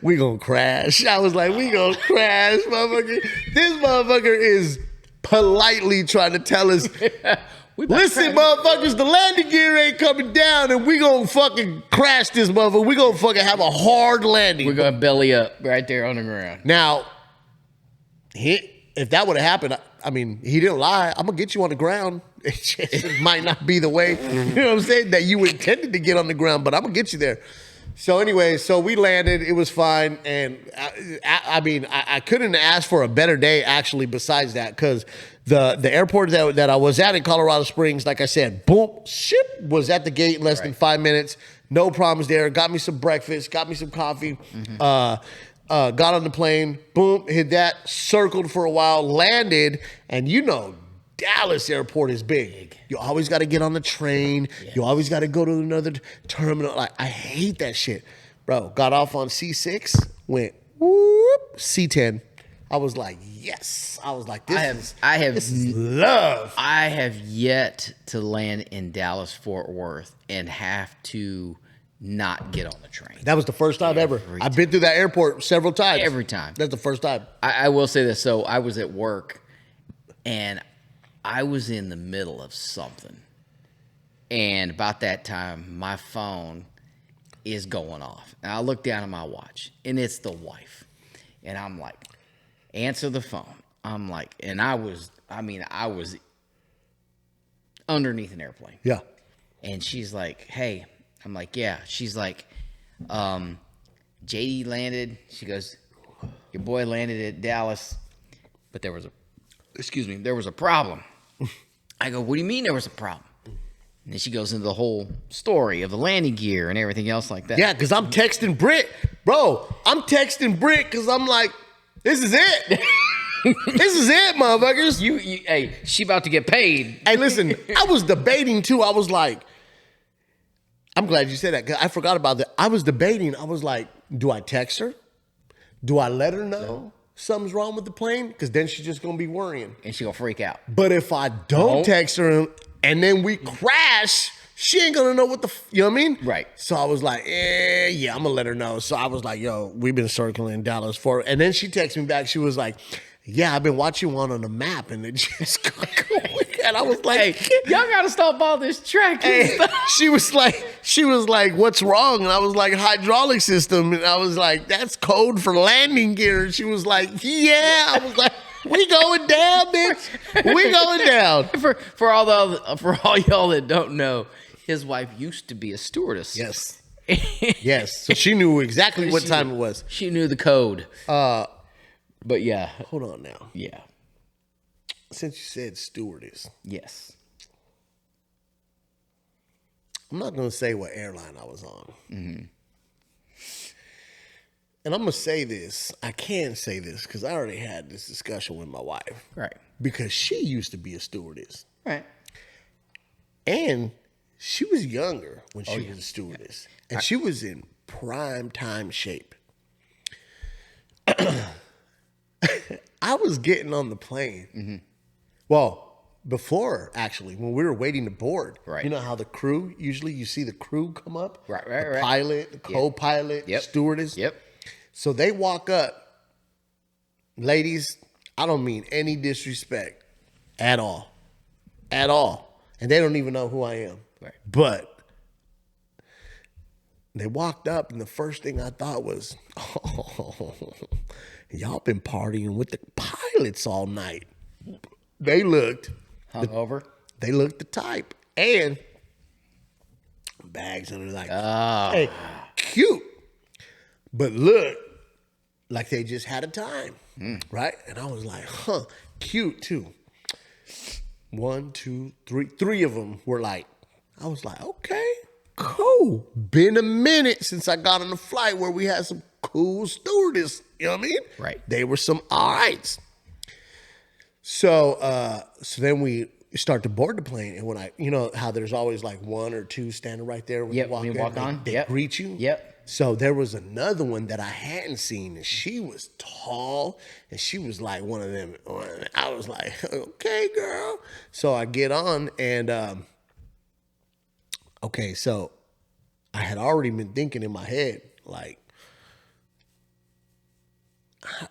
we gonna crash. I was like, we gonna crash, motherfucker. This motherfucker is politely trying to tell us, listen, motherfuckers, the landing gear ain't coming down and we gonna fucking crash this motherfucker. We gonna fucking have a hard landing. We're going to belly up right there on the ground. Now, if that would have happened, I mean, he didn't lie. I'm going to get you on the ground. It just might not be the way, you know what I'm saying, that you intended to get on the ground, but I'm going to get you there. So anyway, so we landed. It was fine. And I mean, I couldn't ask for a better day, actually, besides that, because the airport that I was at in Colorado Springs, like I said, boom, ship, was at the gate in less than 5 minutes. No problems there. Got me some breakfast, got me some coffee. Got on the plane, boom, hit that, circled for a while, landed, and you know Dallas airport is big. You always got to get on the train. Yes. You always got to go to another terminal. Like, I hate that shit. Bro, got off on C6, went whoop, C10. I was like, yes. I was like, this is love. I have yet to land in Dallas, Fort Worth and have to not get on the train. That was the first time ever. I've been through that airport several times. Every time. That's the first time. I will say this. So I was at work and I was in the middle of something. And about that time, my phone is going off. And I look down at my watch and it's the wife. And I'm like, answer the phone. I'm like, and I was underneath an airplane. Yeah. And she's like, hey. I'm like, yeah. She's like, JD landed. She goes, your boy landed at Dallas, but there was a problem. I go, what do you mean there was a problem? And then she goes into the whole story of the landing gear and everything else like that. Yeah, because I'm texting Britt. Bro, I'm texting Britt because I'm like, this is it. This is it, motherfuckers. Hey, she about to get paid. Hey, listen, I was debating too. I was like, I'm glad you said that because I forgot about that. I was debating. I was like, do I text her? Do I let her know something's wrong with the plane? Because then she's just going to be worrying. And she's going to freak out. But if I don't text her and then we crash, she ain't going to know what you know what I mean? Right. So I was like, yeah, I'm going to let her know. So I was like, yo, we've been circling Dallas for. And then she texted me back. She was like, yeah, I've been watching one on the map and it just got going. And I was like, hey, y'all gotta stop all this tracking. Hey, she was like, what's wrong? And I was like, hydraulic system. And I was like, that's code for landing gear. And she was like, yeah. I was like, we going down, bitch. We going down. For all y'all that don't know, his wife used to be a stewardess. Yes. Yes. So she knew exactly what time it was. She knew the code. But yeah. Hold on now. Yeah. Since you said stewardess. Yes. I'm not going to say what airline I was on. Mm-hmm. And I'm going to say this. I can say this because I already had this discussion with my wife. Right. Because she used to be a stewardess. Right. And she was younger when she was a stewardess. And she was in prime time shape. I was getting on the plane. Mm-hmm. Well, before, actually, when we were waiting to board. Right. You know how the crew, usually you see the crew come up? Right. The pilot, the co-pilot, stewardess. Yep. So they walk up. Ladies, I don't mean any disrespect at all. At all. And they don't even know who I am. Right. But they walked up, and the first thing I thought was, oh, y'all been partying with the pilots all night. They looked hungover. They looked the type, and bags under like, hey, cute, but look like they just had a time, right? And I was like, cute too. 1, 2, 3, 3 of them were like, I was like, okay, cool. Been a minute since I got on a flight where we had some cool stewardess. You know what I mean? Right. They were some all rights. So then we start to board the plane, and when you know how there's always like 1 or 2 standing right there when you walk on, they greet you. Yep. So there was another one that I hadn't seen, and she was tall, and she was like one of them. I was like, okay, girl. So I get on, and okay, so I had already been thinking in my head, like,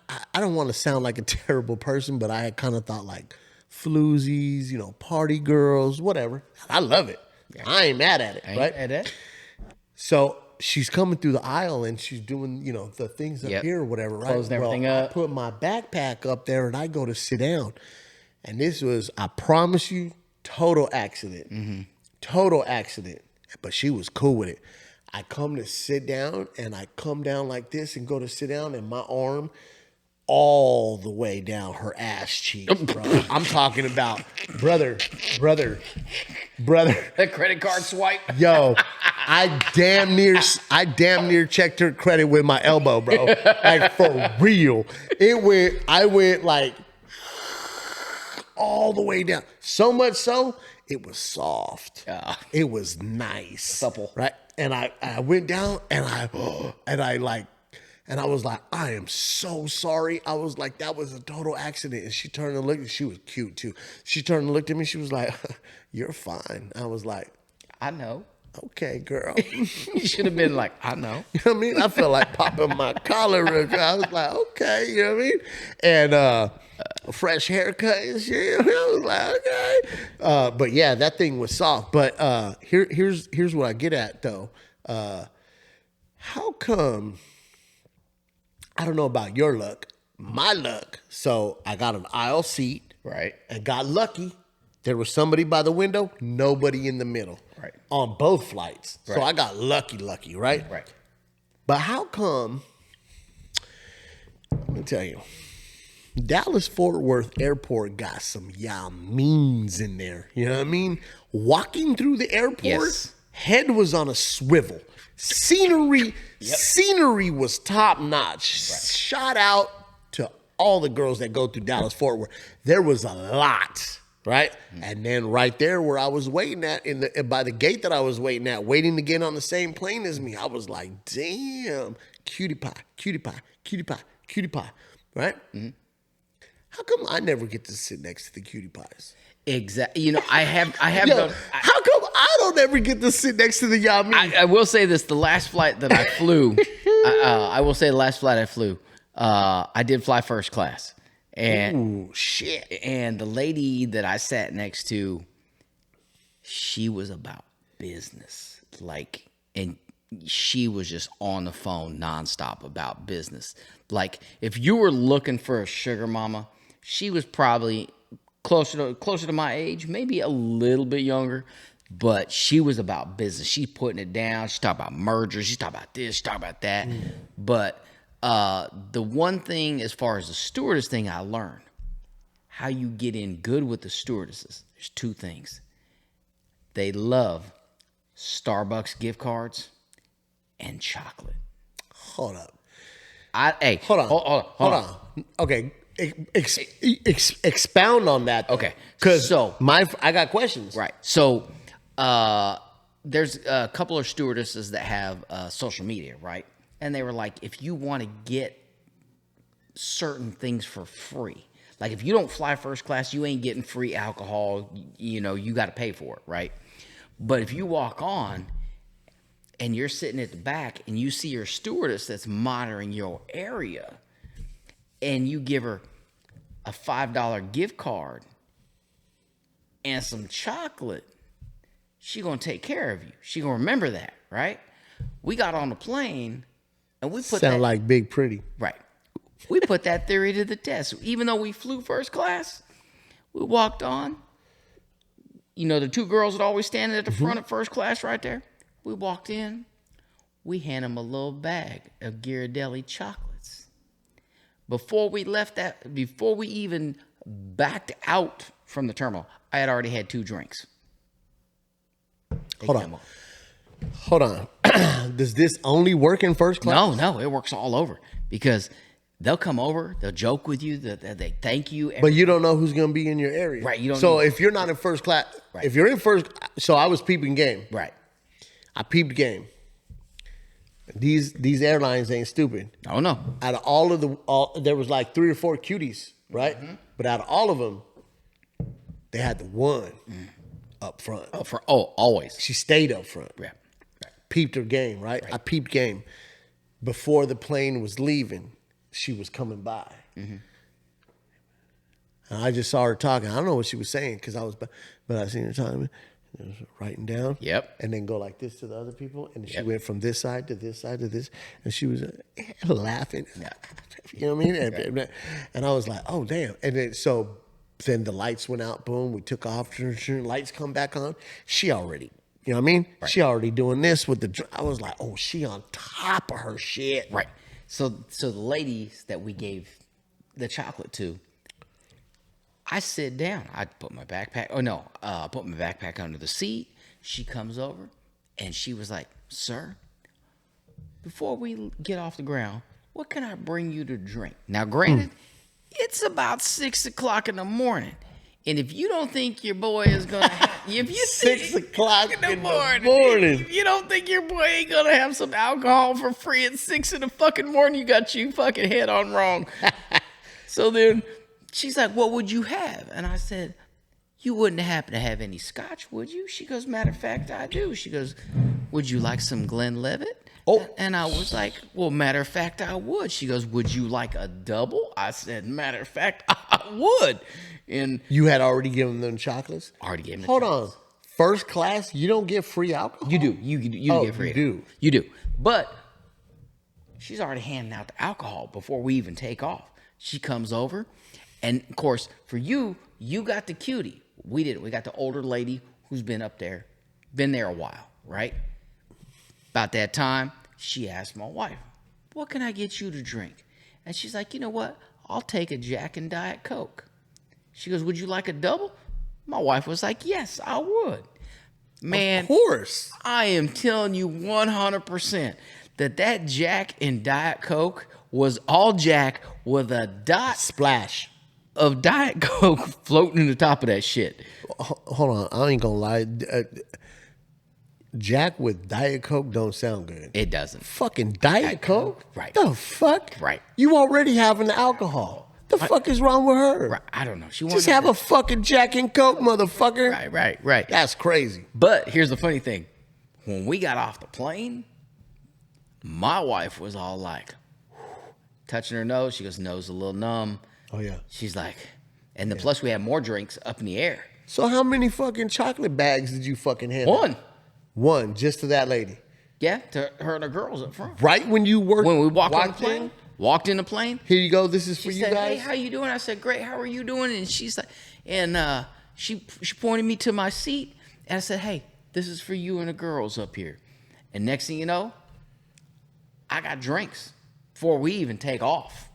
I don't want to sound like a terrible person, but I had kind of thought like, floozies, party girls, whatever. I love it. Yeah. I ain't mad at it, right? At it. So she's coming through the aisle and she's doing, the things up here or whatever, right? Closing everything up. I put my backpack up there and I go to sit down. And this was, I promise you, total accident. Mm-hmm. Total accident. But she was cool with it. I come to sit down and I come down like this and go to sit down and my arm all the way down her ass cheek, bro. I'm talking about brother. The credit card swipe. Yo, I damn near checked her credit with my elbow, bro. Like for real. I went like all the way down. So much so, it was soft. It was nice. Supple. Right? And I went down and I was like, I am so sorry. I was like, that was a total accident. And she turned and looked, and she was cute too. She turned and looked at me. She was like, you're fine. I was like, I know. Okay, girl. You should have been like, I know. You know what I mean? I felt like popping my collar. I was like, okay, you know what I mean? And a fresh haircut and shit. I was like, okay. But yeah, that thing was soft. But here's what I get at though. How come? I don't know about your luck, my luck. So I got an aisle seat. Right. And got lucky. There was somebody by the window, nobody in the middle. Right. On both flights. Right. So I got lucky, right? Right. But how come, let me tell you, Dallas-Fort Worth Airport got some means in there. You know what I mean? Walking through the airport, yes. Head was on a swivel. Scenery was top notch. Right. Shout out to all the girls that go through Dallas-Fort Worth. There was a lot, right? Mm-hmm. And then right there where I was waiting at, by the gate that I was waiting at, waiting to get on the same plane as me, I was like, damn, cutie pie, right? Mm-hmm. How come I never get to sit next to the cutie pies? Exactly. You know, I have. Yo, how come I don't ever get to sit next to the Yami? I will say this: the last flight that I flew, I did fly first class, and ooh, shit. And the lady that I sat next to, she was about business, and she was just on the phone nonstop about business. Like, if you were looking for a sugar mama, she was probably closer to my age, maybe a little bit younger, but she was about business. She's putting it down. She's talking about mergers. She's talking about this. She's talking about that. Mm. But the one thing, as far as the stewardess thing, I learned how you get in good with the stewardesses. There's two things. They love Starbucks gift cards and chocolate. Hold up. Hold on. Okay. Expound on that. Okay. Because I got questions. Right. So there's a couple of stewardesses that have social media, right? And they were like, if you want to get certain things for free, like if you don't fly first class, you ain't getting free alcohol. You know, you got to pay for it, right? But if you walk on and you're sitting at the back and you see your stewardess that's monitoring your area, and you give her a $5 gift card and some chocolate, she gonna take care of you. She gonna remember that, right? We got on the plane and we put sound like Big Pretty. Right. We put that theory to the test. Even though we flew first class, we walked on. You know, the two girls that always standing at the front of first class right there. We walked in. We hand them a little bag of Ghirardelli chocolates. Before we even backed out from the terminal, I had already had 2 drinks. Hold on. Does this only work in first class? No, it works all over because they'll come over, they'll joke with you, they thank you. But you don't know who's going to be in your area. Right. You don't. So if you're not in first class, right. If you're in first, so I was peeping game. Right. I peeped game. These airlines ain't stupid. Oh no! Out of all there was like 3 or 4 cuties, right? Mm-hmm. But out of all of them, they had the one up front. Always. She stayed up front. Yeah. Right. Peeped her game, right? I peeped game. Before the plane was leaving, she was coming by. Mm-hmm. And I just saw her talking. I don't know what she was saying because but I seen her talking, writing down. Yep. And then go like this to the other people. And she went from this side to this side to this. And she was laughing. Yeah. You know what I mean? And I was like, oh, damn. And then the lights went out. Boom. We took off. Lights come back on. She already, you know what I mean? Right. She already doing this with I was like, oh, she on top of her shit. Right. So the ladies that we gave the chocolate to, I sit down. I put my backpack. Put my backpack under the seat. She comes over, and she was like, "Sir, before we get off the ground, what can I bring you to drink?" Now, granted, it's about 6 o'clock in the morning, and if you don't think your boy is gonna, if you 6 o'clock in the morning, if you don't think your boy ain't gonna have some alcohol for free at 6 in the fucking morning, you got you fucking head on wrong. So then. She's like, what would you have? And I said, you wouldn't happen to have any scotch, would you? She goes, matter of fact, I do. She goes, would you like some Glenlivet? Oh. And I was like, well, matter of fact, I would. She goes, would you like a double? I said, matter of fact, I would. And you had already given them chocolates? Already gave them Hold on. First class, you don't get free alcohol? You do. You get free alcohol. You do. But she's already handing out the alcohol before we even take off. She comes over. And, of course, for you got the cutie. We didn't. We got the older lady who's been up there, been there a while, right? About that time, she asked my wife, what can I get you to drink? And she's like, you know what? I'll take a Jack and Diet Coke. She goes, would you like a double? My wife was like, yes, I would. Man, of course. I am telling you 100% that Jack and Diet Coke was all Jack with a dot splash of Diet Coke floating in the top of that shit. Hold on, I ain't gonna lie. Jack with Diet Coke don't sound good. It doesn't. Fucking Diet Coke? Right. The fuck? Right. You already having alcohol. The fuck is wrong with her? Right. I don't know. She just have a fucking Jack and Coke, motherfucker. Right. That's crazy. But here's the funny thing. When we got off the plane, my wife was all like, touching her nose. She goes, nose a little numb. Oh, yeah. She's like, and then plus we had more drinks up in the air. So how many fucking chocolate bags did you fucking hand? One, just to that lady. Yeah, to her and the girls up front. Right when you worked, when we walked in the plane. Here you go. This is for you guys. Hey, how you doing? I said, great. How are you doing? And she's like, and she pointed me to my seat, and I said, hey, this is for you and the girls up here. And next thing you know, I got drinks before we even take off.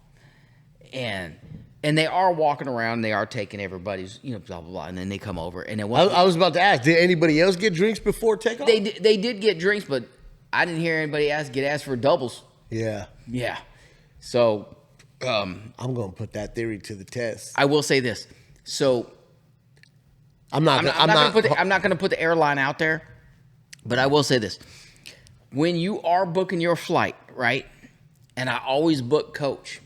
And they are walking around, they are taking everybody's, blah, blah, blah. And then they come over. And then I was about to ask, did anybody else get drinks before takeoff? They did get drinks, but I didn't hear anybody get asked for doubles. Yeah. Yeah. So I'm going to put that theory to the test. I will say this. So I'm not going to put the airline out there, but I will say this. When you are booking your flight, right? And I always book coach.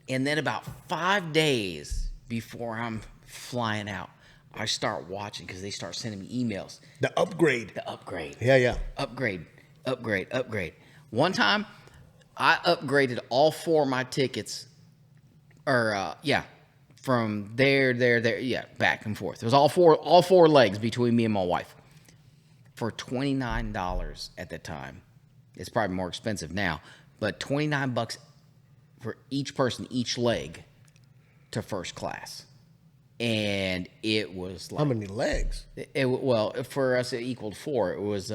And then about 5 days before I'm flying out, I start watching because they start sending me emails. The upgrade. Yeah. Upgrade. One time, I upgraded all 4 of my tickets. From there, back and forth. It was all four legs between me and my wife. For $29 at the time. It's probably more expensive now, but $29 for each person, each leg, to first class. And it was like... How many legs? Well, for us, it equaled 4. It was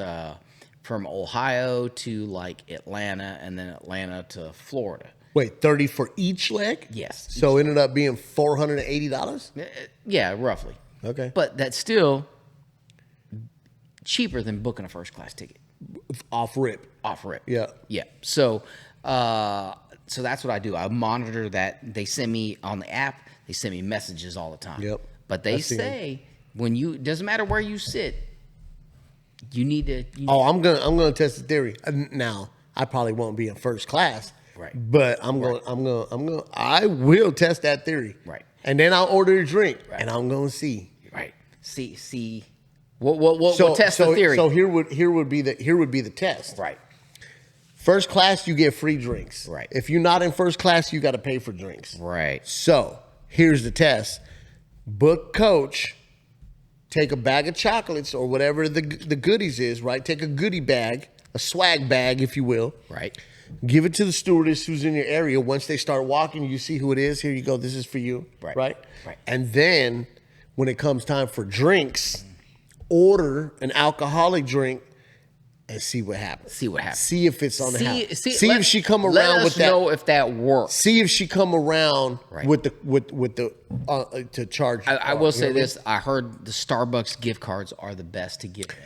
from Ohio to, like, Atlanta, and then Atlanta to Florida. Wait, 30 for each leg? Yes. So it ended up being $480? Yeah, roughly. Okay. But that's still cheaper than booking a first-class ticket. Off rip. Yeah. So that's what I do. I monitor that. They send me on the app. They send me messages all the time. Yep. But they say doesn't matter where you sit, you need to. I'm gonna test the theory. Now I probably won't be in first class. Right. But I will test that theory. Right. And then I'll order a drink, and I'm gonna see. Right. See. We'll test the theory. So here would be the test. Right. First class, you get free drinks. Right. If you're not in first class, you got to pay for drinks. Right. So here's the test. book coach, take a bag of chocolates or whatever the goodies is, right? Take a goodie bag, a swag bag, if you will. Right. Give it to the stewardess who's in your area. Once they start walking, you see who it is. Here you go. This is for you. Right. Right. Right. And then when it comes time for drinks, order an alcoholic drink and see what happens. See what happens. See if it's on the house. See let- if she come let around us with that. know if that works. See if she come around Right. with the to charge. I will say this. I heard the Starbucks gift cards are the best to give them.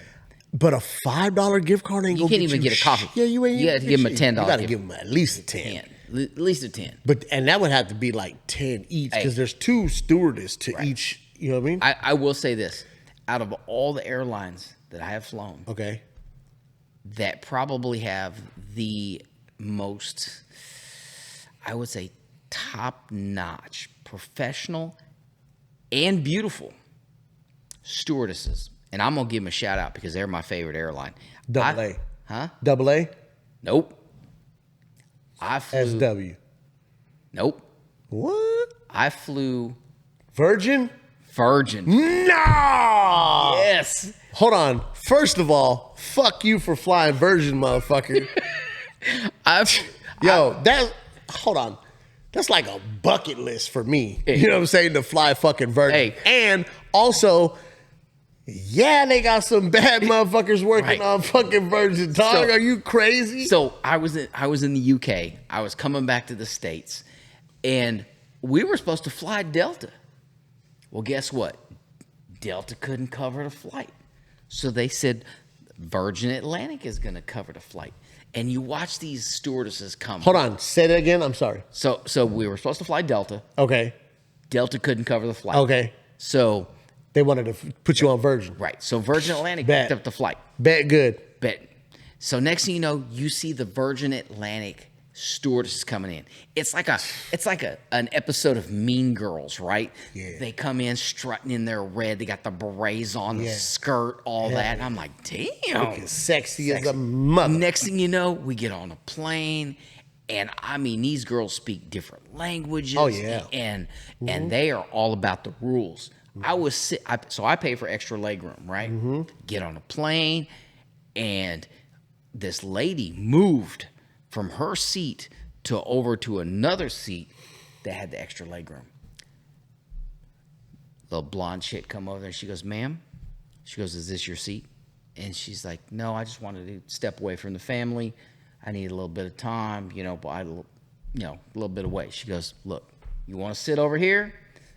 But a $5 gift card ain't You gonna can't get even you get a coffee. Yeah, you ain't. You have to give them a $10 You gotta gift. give them at least a 10. 10. At least a 10. But and that would have to be like 10 each because Hey. there's 2 stewardess to each. You know what I mean? I will say this. Out of all the airlines that I have flown, Okay. that probably have the most, I would say, top-notch, professional, and beautiful stewardesses. And I'm going to give them a shout-out because they're my favorite airline. Double A. Huh? Double A. Nope. I flew. SW. Nope. What? I flew Virgin? Virgin. No. Yes. Hold on. First of all, fuck you for flying Virgin, motherfucker. Yo, hold on. That's like a bucket list for me. Hey. You know what I'm saying? To fly fucking Virgin. Hey. And also, yeah, they got some bad motherfuckers working Right. on fucking Virgin. Dog, are you crazy? So I was in the UK. I was coming back to the States, and we were supposed to fly Delta. Well, guess what? Delta couldn't cover the flight. So they said Virgin Atlantic is going to cover the flight. And you watch these stewardesses come. Hold on. Say that again. I'm sorry. So we were supposed to fly Delta. Okay. Delta couldn't cover the flight. Okay. So, They wanted to put you on Virgin. right. So Virgin Atlantic Bet. picked up the flight. Bet good. Bet. So next thing you know, you see the Virgin Atlantic stewardess coming in. It's like an episode of Mean Girls, right? Yeah. They come in strutting in their red. They got the berets on, the Yeah. skirt, all that. And I'm like, damn. Looking sexy as a mother. Next thing you know, we get on a plane, and I mean, these girls speak different languages. Oh, yeah. and they are all about the rules. So I pay for extra legroom, right? Get on a plane, and this lady moved from her seat over to another seat that had the extra legroom. Little blonde chick come over there, and she goes, "Ma'am," she goes, "Is this your seat?" And she's like, "No, I just wanted to step away from the family. I need a little bit of time, but a little bit away." She goes, "Look, you want to sit over here?"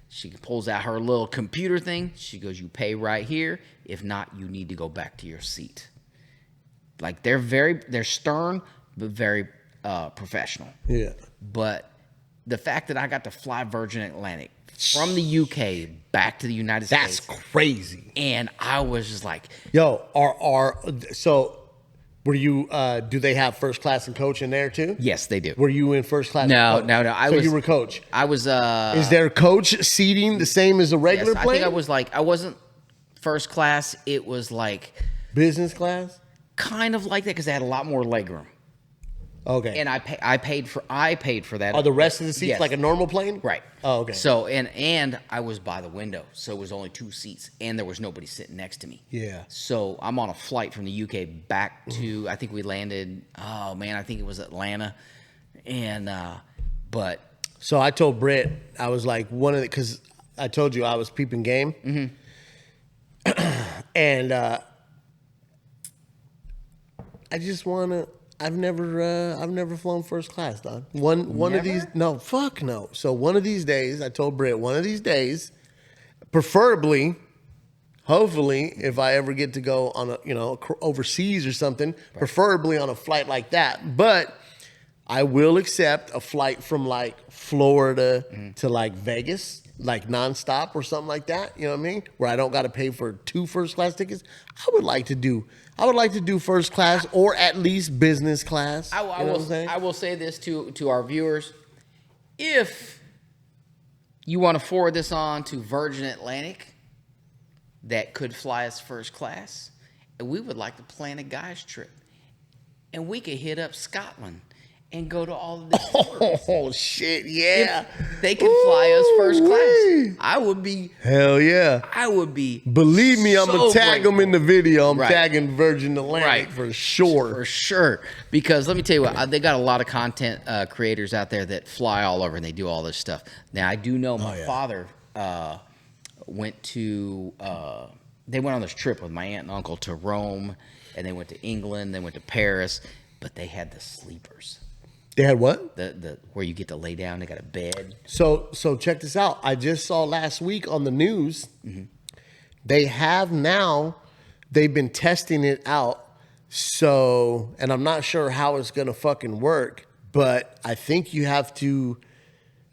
She pulls out her little computer thing. She goes, "You pay right here. If not, you need to go back to your seat." Like they're stern, but very professional. Yeah. But the fact that I got to fly Virgin Atlantic from the UK back to the United That's States, crazy. and I was just like, Yo, so were you do they have first class and coach in there too? yes, they do. Were you in first class? No, and coach? no. You were coach. I was. Is their coach seating the same as a regular Yes, I plane? think I wasn't first class. It was like Business class? kind of like that because they had a lot more legroom, Okay. and I paid for that. Are the rest of the seats Yes. like a normal plane? Right. Oh, okay. So and I was by the window, so it was only 2 seats, and there was nobody sitting next to me. Yeah. So I'm on a flight from the UK back to, I think we landed, I think it was Atlanta, and but So I told Britt, I was like because I told you I was peeping game. And I just wanna. I've never flown first class, dog. One of these, no, fuck no. So one of these days, I told Britt, one of these days, preferably, hopefully, if I ever get to go on a overseas or something, preferably on a flight like that. But I will accept a flight from like Florida to like Vegas, like nonstop or something like that. You know what I mean? Where I don't got to pay for 2 first class tickets. I would like to do first class or at least business class. I will say this to our viewers: if you want to forward this on to Virgin Atlantic, that could fly us first class, and we would like to plan a guys trip, and we could hit up Scotland and go to all of the Oh shit, yeah. If they could fly us first Ooh-wee. class, I would be. Hell yeah. I would be. Believe me, I'm gonna so tag them in the grateful. video. I'm Right. tagging Virgin Atlantic Right. for sure. For sure. Because let me tell you what, they got a lot of content creators out there that fly all over and they do all this stuff. Now, I do know my father went to, they went on this trip with my aunt and uncle to Rome, and they went to England, they went to Paris, but they had the sleepers. They had what? The where you get to lay down, they got a bed. So check this out. I just saw last week on the news. They have now. They've been testing it out. So, and I'm not sure how it's gonna fucking work, but I think you have to.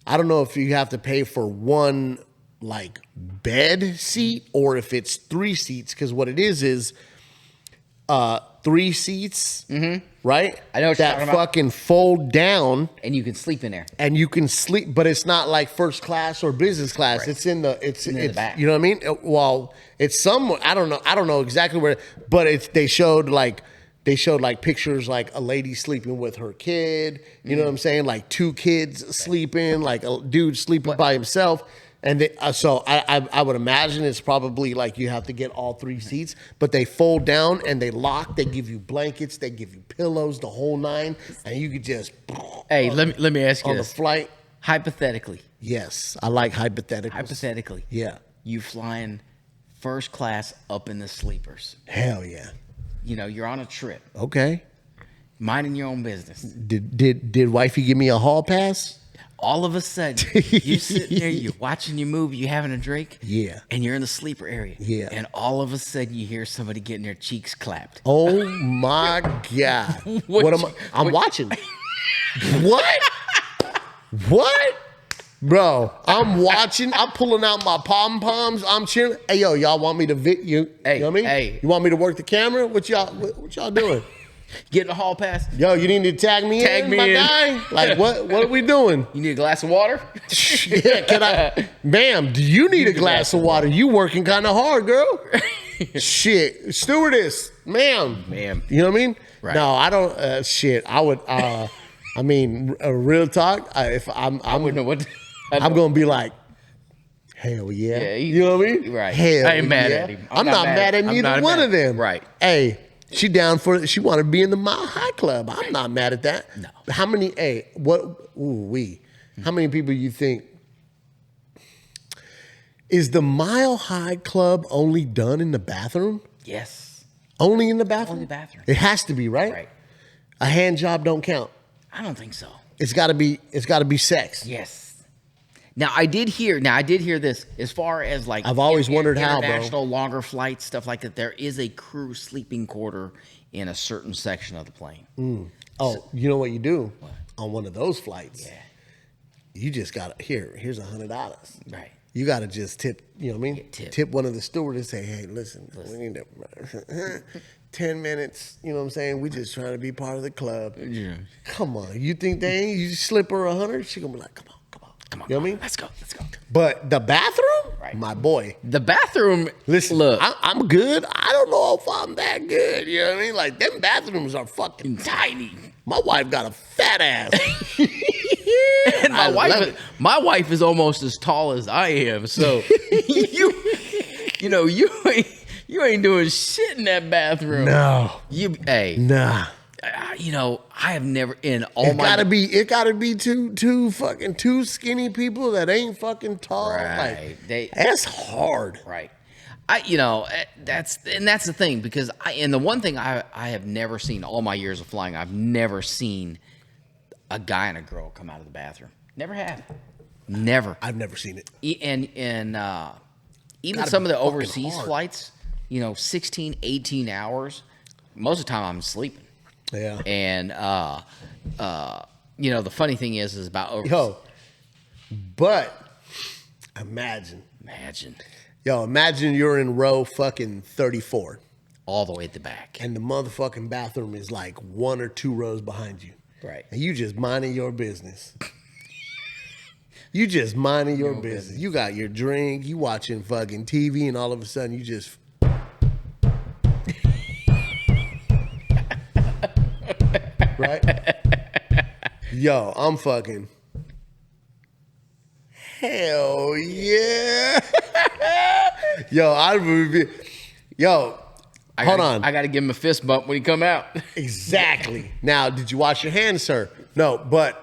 I don't know if you have to pay for one like bed seat or if it's 3 seats. Because what it is 3 seats, right? I know what you're that talking about. fucking fold down. And you can sleep in there. And you can sleep, but it's not like first class or business class. Right. It's in the the back. You know what I mean? Well, it's somewhere. I don't know exactly where, but they showed like pictures like a lady sleeping with her kid. You know what I'm saying? Like 2 kids sleeping, like a dude sleeping by himself. And so I would imagine it's probably like you have to get all 3 seats, but they fold down and they lock. They give you blankets, they give you pillows, the whole 9, and you could just. Hey, let me ask you on the this. flight. Hypothetically. Yes, I like hypotheticals. Hypothetically. Yeah. You flying first class up in the sleepers. Hell yeah. You know, you're on a trip, Okay. minding your own business. Did wifey give me a hall pass? All of a sudden, you're sitting there, you're watching your movie, you're having a drink. Yeah. And you're in the sleeper area. Yeah. And all of a sudden, you hear somebody getting their cheeks clapped. Oh my God. What am I? I'm watching. What? What? Bro, I'm watching. I'm pulling out my pom-poms. I'm cheering. Hey, yo, y'all want me to you? Hey, you know what I mean? hey. You want me to work the camera? What y'all doing? Getting a hall pass. Yo, you need to tag me Tag in, me my in. guy? Like, what are we doing? You need a glass of water? Yeah, can I? Ma'am, do you need a glass of water? You working kind of hard, girl. Shit. Stewardess, ma'am. Ma'am. You know what I mean? Right. No, I don't. Shit. I would. I mean, real talk. If I wouldn't know what to, I'm gonna be like, hell yeah. Yeah, you know what I mean? right. Hell I ain't mad yeah. at him. I'm not mad at I'm neither not one mad. of them. Right. Hey, she down for it. She want to be in the Mile High Club. I'm not mad at that. No. How many? Hey, what? Ooh, How many people you think? Is the Mile High Club only done in the bathroom? Yes. Only in the bathroom? Only bathroom. It has to be, right? Right. A hand job don't count. I don't think so. It's got to be sex. Yes. Now I did hear this as far as like I've always wondered how, bro. international longer flights, stuff like that. There is a crew sleeping quarter in a certain section of the plane. Oh, you know what you do on one of those flights? Yeah. You just got to here's $100. Right. You got to just tip, you know what I mean? tip. Tip one of the stewards and say, hey, listen. We need to 10 minutes, you know what I'm saying? We just trying to be part of the club. Yeah. Come on. You think they ain't, you slip her 100, she going to be like, come on. Come on. You know what I mean? Let's go. But the bathroom, Right. my boy. The bathroom. Listen, look. I'm good. I don't know if I'm that good. You know what I mean? Like, them bathrooms are fucking tiny. My wife got a fat ass. And I love my wife is almost as tall as I am. So you ain't doing shit in that bathroom. No. Nah. I have never in all It my gotta be two skinny people that ain't fucking tall. Right. Like, that's hard. right. That's the thing because the one thing I have never seen all my years of flying, I've never seen a guy and a girl come out of the bathroom. Never have. Never. I've never seen it. And even Gotta some of be the fucking overseas hard. flights, 16, 18 hours, most of the time I'm sleeping. Yeah. And the funny thing is about overseas. Yo, but imagine you're in row fucking 34 all the way at the back. and the motherfucking bathroom is like 1 or 2 rows behind you. Right. And you just minding your business. You just minding your business. You got your drink, you watching fucking TV, and all of a sudden you just right? Yo, I'm fucking. Hell yeah. Yo, hold on. I got to give him a fist bump when he come out. Exactly. Now, did you wash your hands, sir? No, but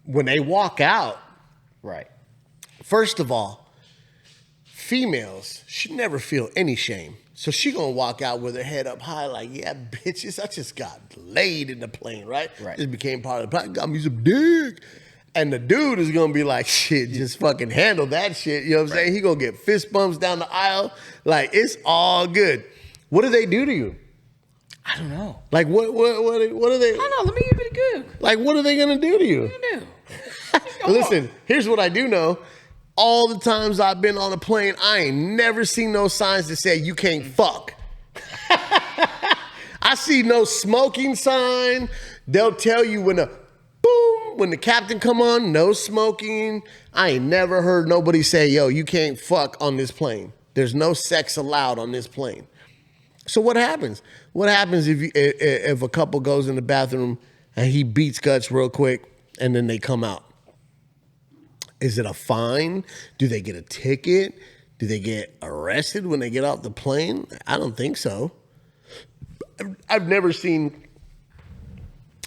when they walk out, Right. first of all, females should never feel any shame. So she gonna walk out with her head up high like, yeah, bitches, I just got laid in the plane, right? Right. Just became part of the plane, got me some dick. And the dude is gonna be like, shit, just fucking handle that shit. You know what I'm saying? He gonna get fist bumps down the aisle. Like, it's all good. What do they do to you? I don't know. Like, what are they? I don't know. Let me give it a go. Like, what are they gonna do to you? What do you do? Listen, here's what I do know. All the times I've been on a plane, I ain't never seen no signs that say you can't fuck. I see no smoking sign. They'll tell you when the captain come on, no smoking. I ain't never heard nobody say, yo, you can't fuck on this plane. There's no sex allowed on this plane. So what happens? What happens if a couple goes in the bathroom and he beats guts real quick and then they come out? Is it a fine? Do they get a ticket? Do they get arrested when they get off the plane? I don't think so. I've never seen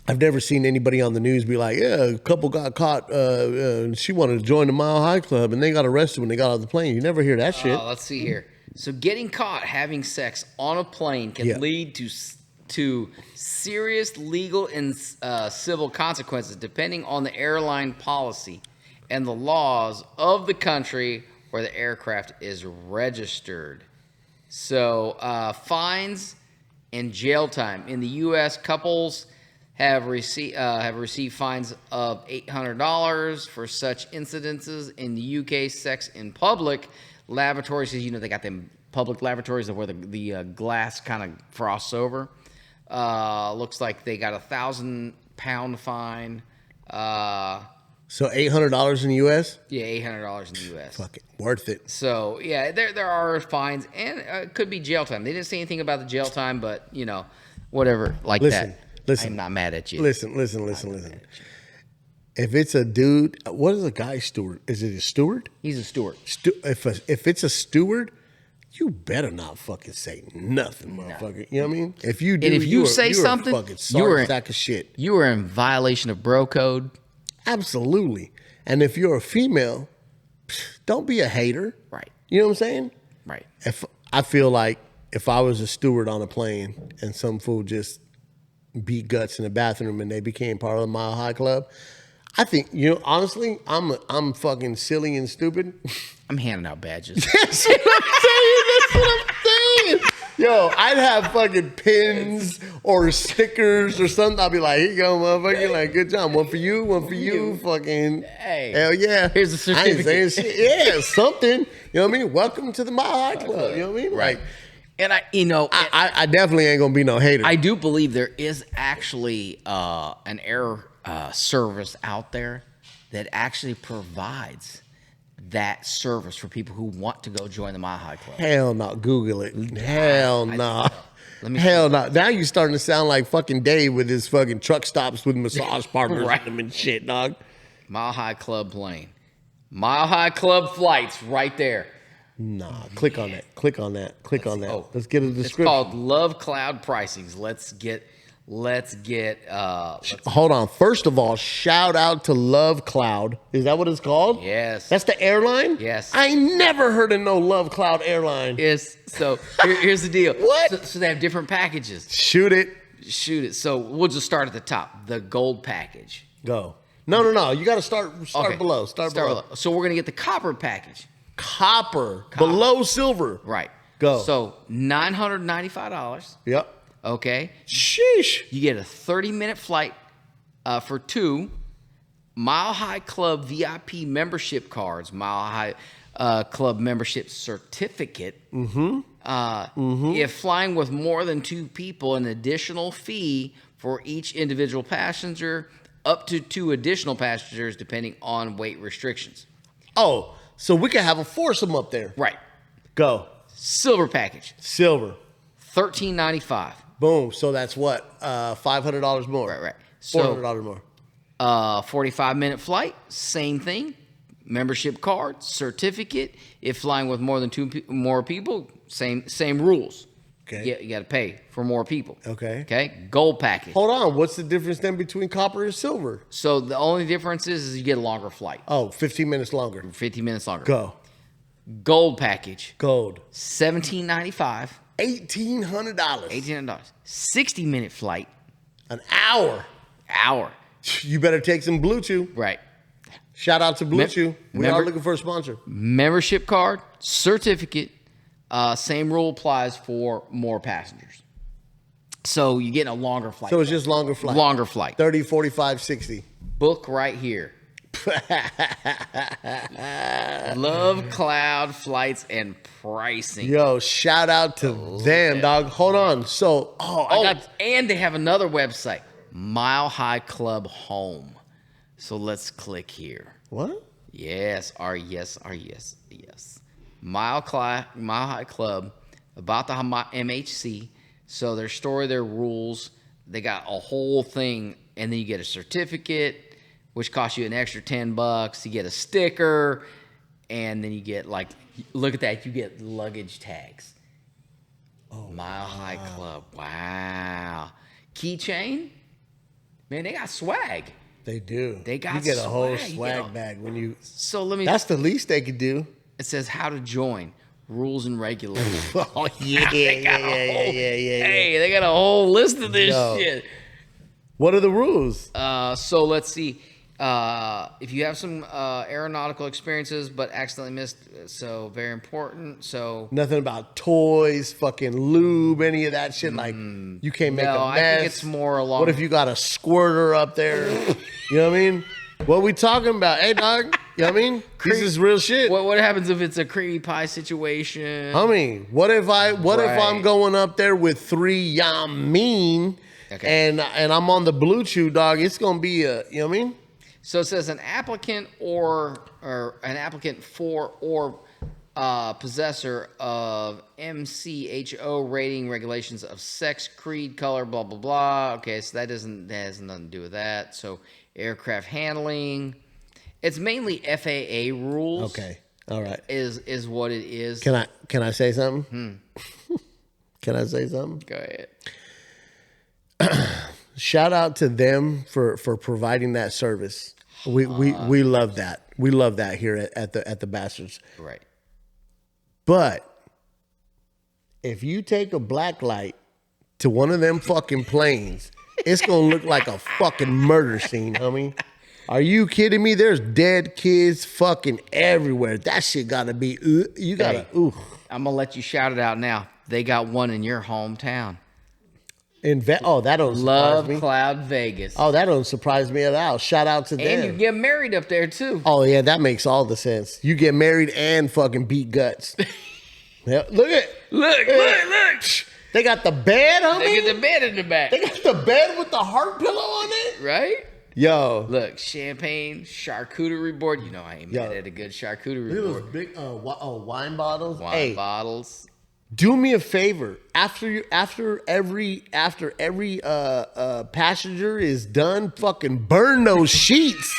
anybody on the news be like, yeah, a couple got caught. She wanted to join the Mile High Club and they got arrested when they got off the plane. You never hear that shit. Let's see here. So getting caught having sex on a plane can lead to serious legal and civil consequences depending on the airline policy and the laws of the country where the aircraft is registered. So fines and jail time. In the U.S., couples have received fines of $800 for such incidences. In the UK, sex in public lavatories, you know, they got them public lavatories where the glass kind of frosts over. Looks like they got £1,000 fine. So $800 in the U.S.? Yeah, $800 in the U.S. Fuck it, worth it. So yeah, there are fines and it could be jail time. They didn't say anything about the jail time, but you know, whatever like that. Listen, I'm not mad at you. Listen. If it's a dude, what is a guy steward? Is it a steward? He's a steward. If it's a steward, you better not fucking say nothing, motherfucker. You know what I mean? If you do, And if you say you're something, a fucking sorry sack of shit. You are in violation of bro code. Absolutely. And if you're a female, don't be a hater. Right. You know what I'm saying? Right. If I feel like if I was a steward on a plane and some fool just beat guts in the bathroom and they became part of the Mile High Club, I think, you know, honestly, I'm fucking silly and stupid. I'm handing out badges. That's what I'm saying. Yo, I'd have fucking pins or stickers or something. I'll be like, here you go, motherfucker. Like, good job. One for you, fucking. Hey. Hell yeah. Here's a certificate. I ain't saying shit. Yeah, something. You know what I mean? Welcome to the Mile High Club. You know what I mean? Right. Like, And I definitely ain't gonna be no hater. I do believe there is actually an air service out there that actually provides that service for people who want to go join the Mile High Club. Hell no. Google it. Hell no. Let me Hell no. Now you starting to sound like fucking Dave with his fucking truck stops with massage partners Right. in them and shit, dog. Mile High Club plane. Mile High Club flights right there. Nah, click on that. Click on that. Click on that. Oh, Let's get a It's description. called Love Cloud Pricings. Let's get Hold on. First of all, shout out to Love Cloud. Is that what it's called? Yes. That's the airline? Yes. I ain't never heard of no Love Cloud airline. Here's the deal. What? So they have different packages. Shoot it. Shoot it. So we'll just start at the top. The gold package. Go. No. You got to start Okay. below. Start below. So we're gonna get the copper package. Copper. Below silver. Right. Go. So $995. Yep. Okay. Sheesh. You get a 30-minute flight for two Mile High Club VIP membership cards, Mile High Club membership certificate. If flying with more than two people, an additional fee for each individual passenger, up to 2 additional passengers, depending on weight restrictions. Oh, so we can have a foursome up there. Right. Go. Silver package, Silver. $13.95. Boom. So that's what? $500 more. Right. So $400 more. 45-minute flight, same thing. Membership card, certificate. If flying with more than more people, same rules. Okay. You got to pay for more people. Okay. Okay. Gold package. Hold on. What's the difference then between copper and silver? So the only difference is you get a longer flight. Oh, 15 minutes longer. 15 minutes longer. Go. Gold package. Gold. $1,795. $1,800. $1,800. 60-minute flight. An hour. Hour. You better take some Blue Chew. Right. Shout out to Blue Chew. We are looking for a sponsor. Membership card, certificate. Same rule applies for more passengers. So you're getting a longer flight. So it's just longer flight. Longer flight. 30, 45, 60. Book right here. Love Cloud flights and pricing. Yo, shout out to them, dog. Hold on. So, and they have another website, Mile High Club Home. So let's click here. What? Yes. Mile High Club, about the MHC. So their story, their rules, they got a whole thing, and then you get a certificate, which costs you an extra $10. You get a sticker, and then you get look at that, you get luggage tags. Oh, Mile High Club, wow. Keychain, man, they got swag. They do. They got you get a whole swag. swag bag when you. So let me. That's the least they could do. It says how to join, rules and regulations. Oh yeah, Hey, they got a whole list of this shit. What are the rules? So let's see. If you have some aeronautical experiences but accidentally missed, so very important. So nothing about toys, fucking lube, any of that shit. Like you can't make a mess. I think it's more along. What if you got a squirter up there? You know what I mean? What we talking about? Hey, dog. You know what I mean? This is real shit. What happens if it's a creamy pie situation? What if I'm going up there with 3 Yamin and I'm on the Blue Chew, dog? It's gonna be a, you know what I mean? So it says an applicant or an applicant for or possessor of MCHO rating regulations of sex, creed, color, blah blah blah. Okay, so that has nothing to do with that. So aircraft handling, it's mainly FAA rules. Okay, all right, is what it is. Can I say something? Can I say something? Go ahead. Shout out to them for providing that service. We love that. We love that here at the Bastards. Right. But if you take a black light to one of them fucking planes, it's gonna look like a fucking murder scene, homie. Are you kidding me? There's dead kids fucking everywhere. That shit gotta be. You gotta. Hey, I'm gonna let you shout it out now. They got one in your hometown. That don't surprise me. Love Cloud Vegas. Oh, that don't surprise me at all. Shout out to them. And you get married up there too. Oh yeah, that makes all the sense. You get married and fucking beat guts. Yeah, look. They got the bed, homie. They get the bed in the back. They got the bed with the heart pillow on it. Right? Yo. Look, champagne, charcuterie board. You know I ain't mad at a good charcuterie board. Look at those big wine bottles. Wine bottles. Do me a favor. After every passenger is done, fucking burn those sheets.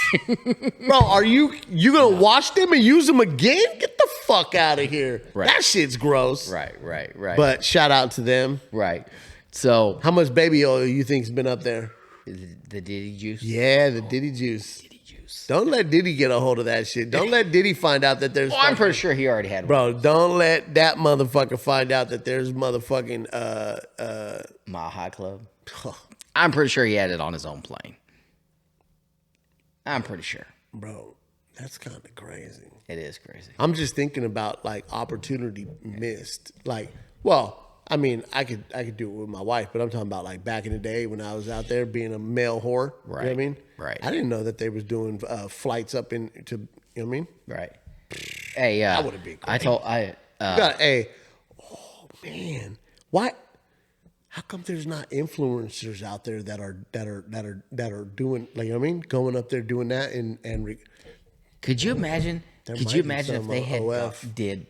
Bro, are you gonna wash them and use them again? Get the fuck out of here. Right. That shit's gross. Right. But shout out to them. Right. So how much baby oil you think's been up there? The Diddy juice? Yeah, the Diddy juice. Don't let Diddy get a hold of that shit. Don't let Diddy find out that there's. I'm pretty sure he already had one. Bro, don't let that motherfucker find out that there's motherfucking Mile High Club. I'm pretty sure he had it on his own plane. I'm pretty sure. Bro, that's kind of crazy. It is crazy. I'm just thinking about like opportunity missed. Like, well, I mean, I could do it with my wife, but I'm talking about like back in the day when I was out there being a male whore. Right. You know what I mean? Right. I didn't know that they was doing flights up into, you know what I mean? Right. Hey, that would have been great. Oh man, why? How come there's not influencers out there that are doing, like, you know what I mean, going up there doing that and could you imagine? Could you imagine if they had OF. did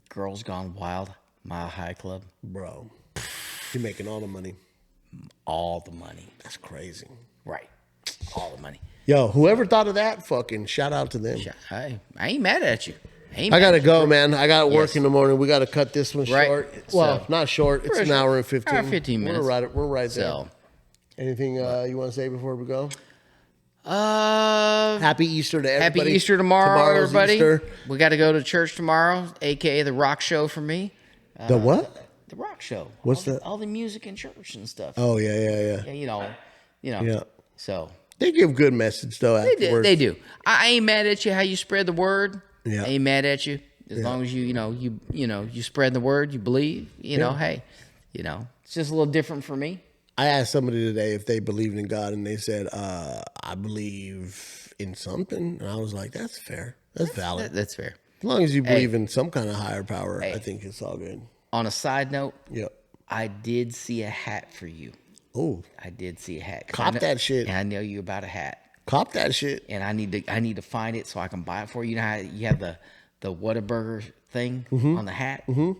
Girls Gone Wild, Mile High Club? Bro, you're making all the money. All the money. That's crazy. Right. all the money. Yo, whoever thought of that, fucking shout out to them. I ain't mad at you. I gotta go, man. I got work in the morning. We gotta cut this one Right. short. So- Well, not short. It's an hour and 15. Hour 15 minutes. We're right there. So, Anything you want to say before we go? happy Happy Easter to everybody. Easter tomorrow, Tomorrow's everybody. Easter. We got to go to church tomorrow, aka the rock show for me. The what? The rock show. What's that? All the music in church and stuff. Oh yeah. Yeah, you know. Yeah. So They give good message though. Afterwards. they do. I ain't mad at you how you spread the word. Yeah. I ain't mad at you as long as you spread the word, you believe. Hey, it's just a little different for me. I asked somebody today if they believed in God, and they said, "I believe in something." And I was like, "That's fair. That's valid. That's fair. As long as you believe in some kind of higher power, I think it's all good." On a side note, Yep. I did see a hat for you. Oh, I did see a hat. Cop that shit. And I know you about a hat. cop that shit. And I need to find it so I can buy it for you. You know how you have the Whataburger thing on the hat? Mm-hmm.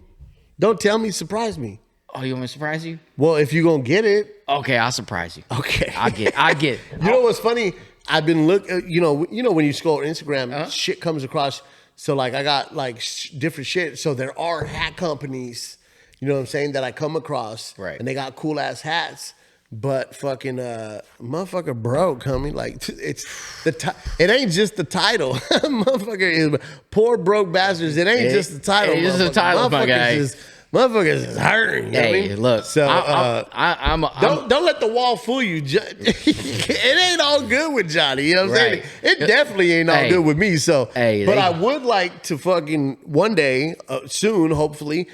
Don't tell me. Surprise me. Oh, you want me to surprise you? Well, if you're gonna get it, Okay, I'll surprise you. okay. I get it. You know what's funny? I've been you know when you scroll Instagram, shit comes across. So like I got like different shit. So there are hat companies, you know what I'm saying, that I come across, Right. And they got cool ass hats, but fucking motherfucker broke, homie. Like it's it ain't just the title, motherfucker is poor broke bastards. It ain't just the title. It is the title, my guy. Motherfuckers is hurting. You know what I Hey, mean? look. So I'm don't let the wall fool you. It ain't all good with Johnny. You know what I'm saying? It definitely ain't all good with me. So, but I would like to fucking one day, soon, hopefully,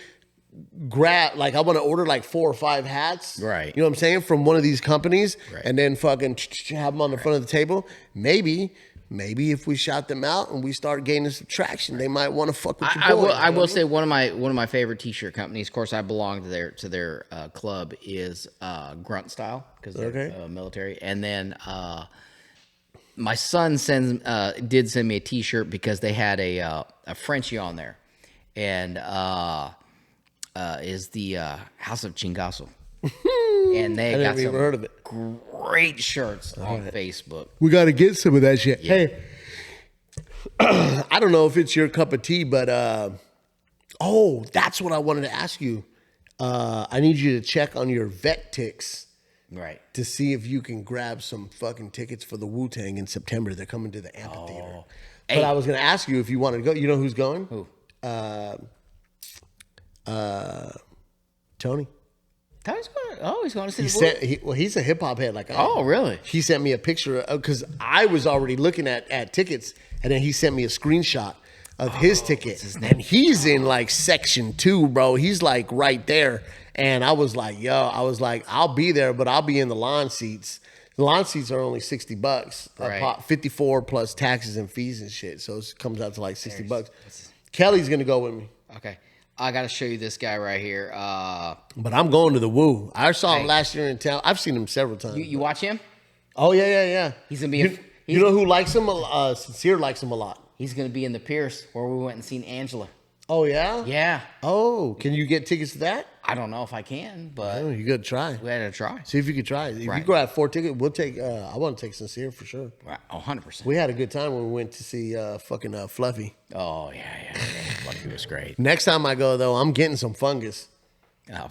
grab, like, I want to order like 4 or 5 hats. Right. You know what I'm saying? From one of these companies. Right. And then fucking have them on the front of the table. Maybe if we shout them out and we start gaining some traction, they might want to fuck with your boy. I will say one of my favorite T-shirt companies. Of course, I belong to their club is Grunt Style because they're military. And then my son did send me a T-shirt because they had a Frenchie on there, and is the House of Chingazo. And they got some heard of it. Great shirts on Facebook. We got to get some of that shit. Yeah. Hey, I don't know if it's your cup of tea, but that's what I wanted to ask you. I need you to check on your vet ticks, right, to see if you can grab some fucking tickets for the Wu-Tang in September. They're coming to the amphitheater. But I was going to ask you if you wanted to go. You know who's going? Who? Tony. He's going to see the Wu. He's a hip hop head. Like, really? He sent me a picture because I was already looking at tickets, and then he sent me a screenshot of his ticket, and he's in like section 2, bro. He's like right there, and I was like, I'll be there, but I'll be in the lawn seats. The lawn seats are only $60, Right. 54 plus taxes and fees and shit. So it comes out to like $60. Kelly's gonna go with me. Okay. I got to show you this guy right here. But I'm going to the Woo. I saw him last year in town. I've seen him several times. You watch him? Oh, yeah. He's going to be... You know who likes him? Sincere likes him a lot. He's going to be in the Pierce where we went and seen Angela. Oh, yeah? Yeah. Oh, can you get tickets to that? I don't know if I can, but... Oh, you got to try. We had to try. See if you could try. If you grab 4 tickets, we'll take... I want to take Sincere for sure. Right. 100%. We had a good time when we went to see fucking Fluffy. Oh, yeah. Fluffy was great. Next time I go, though, I'm getting some fungus. Oh.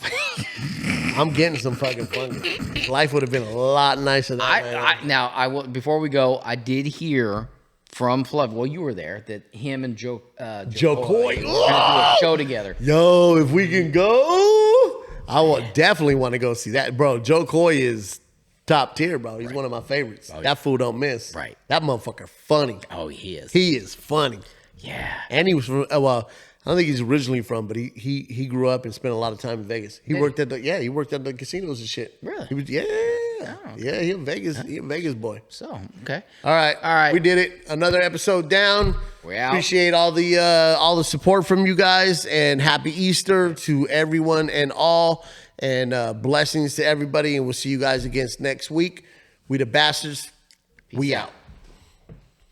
I'm getting some fucking fungus. Life would have been a lot nicer that night. Before we go, I did hear from Fluffy, well, you were there, that him and Joe Coy were going to do a show together. Yo, if we can go, I will definitely want to go see that. Bro, Joe Coy is top tier, bro. He's one of my favorites. That fool don't miss. Right. That motherfucker funny. Oh, he is. He is funny. Yeah. And he was from, I don't think he's originally from, but he grew up and spent a lot of time in Vegas. He worked at the casinos and shit. Really? He was, yeah, he a Vegas boy. So, okay. All right. We did it. Another episode down. We're out. Appreciate all the support from you guys, and happy Easter to everyone and all, and blessings to everybody, and we'll see you guys again next week. We the bastards. We out.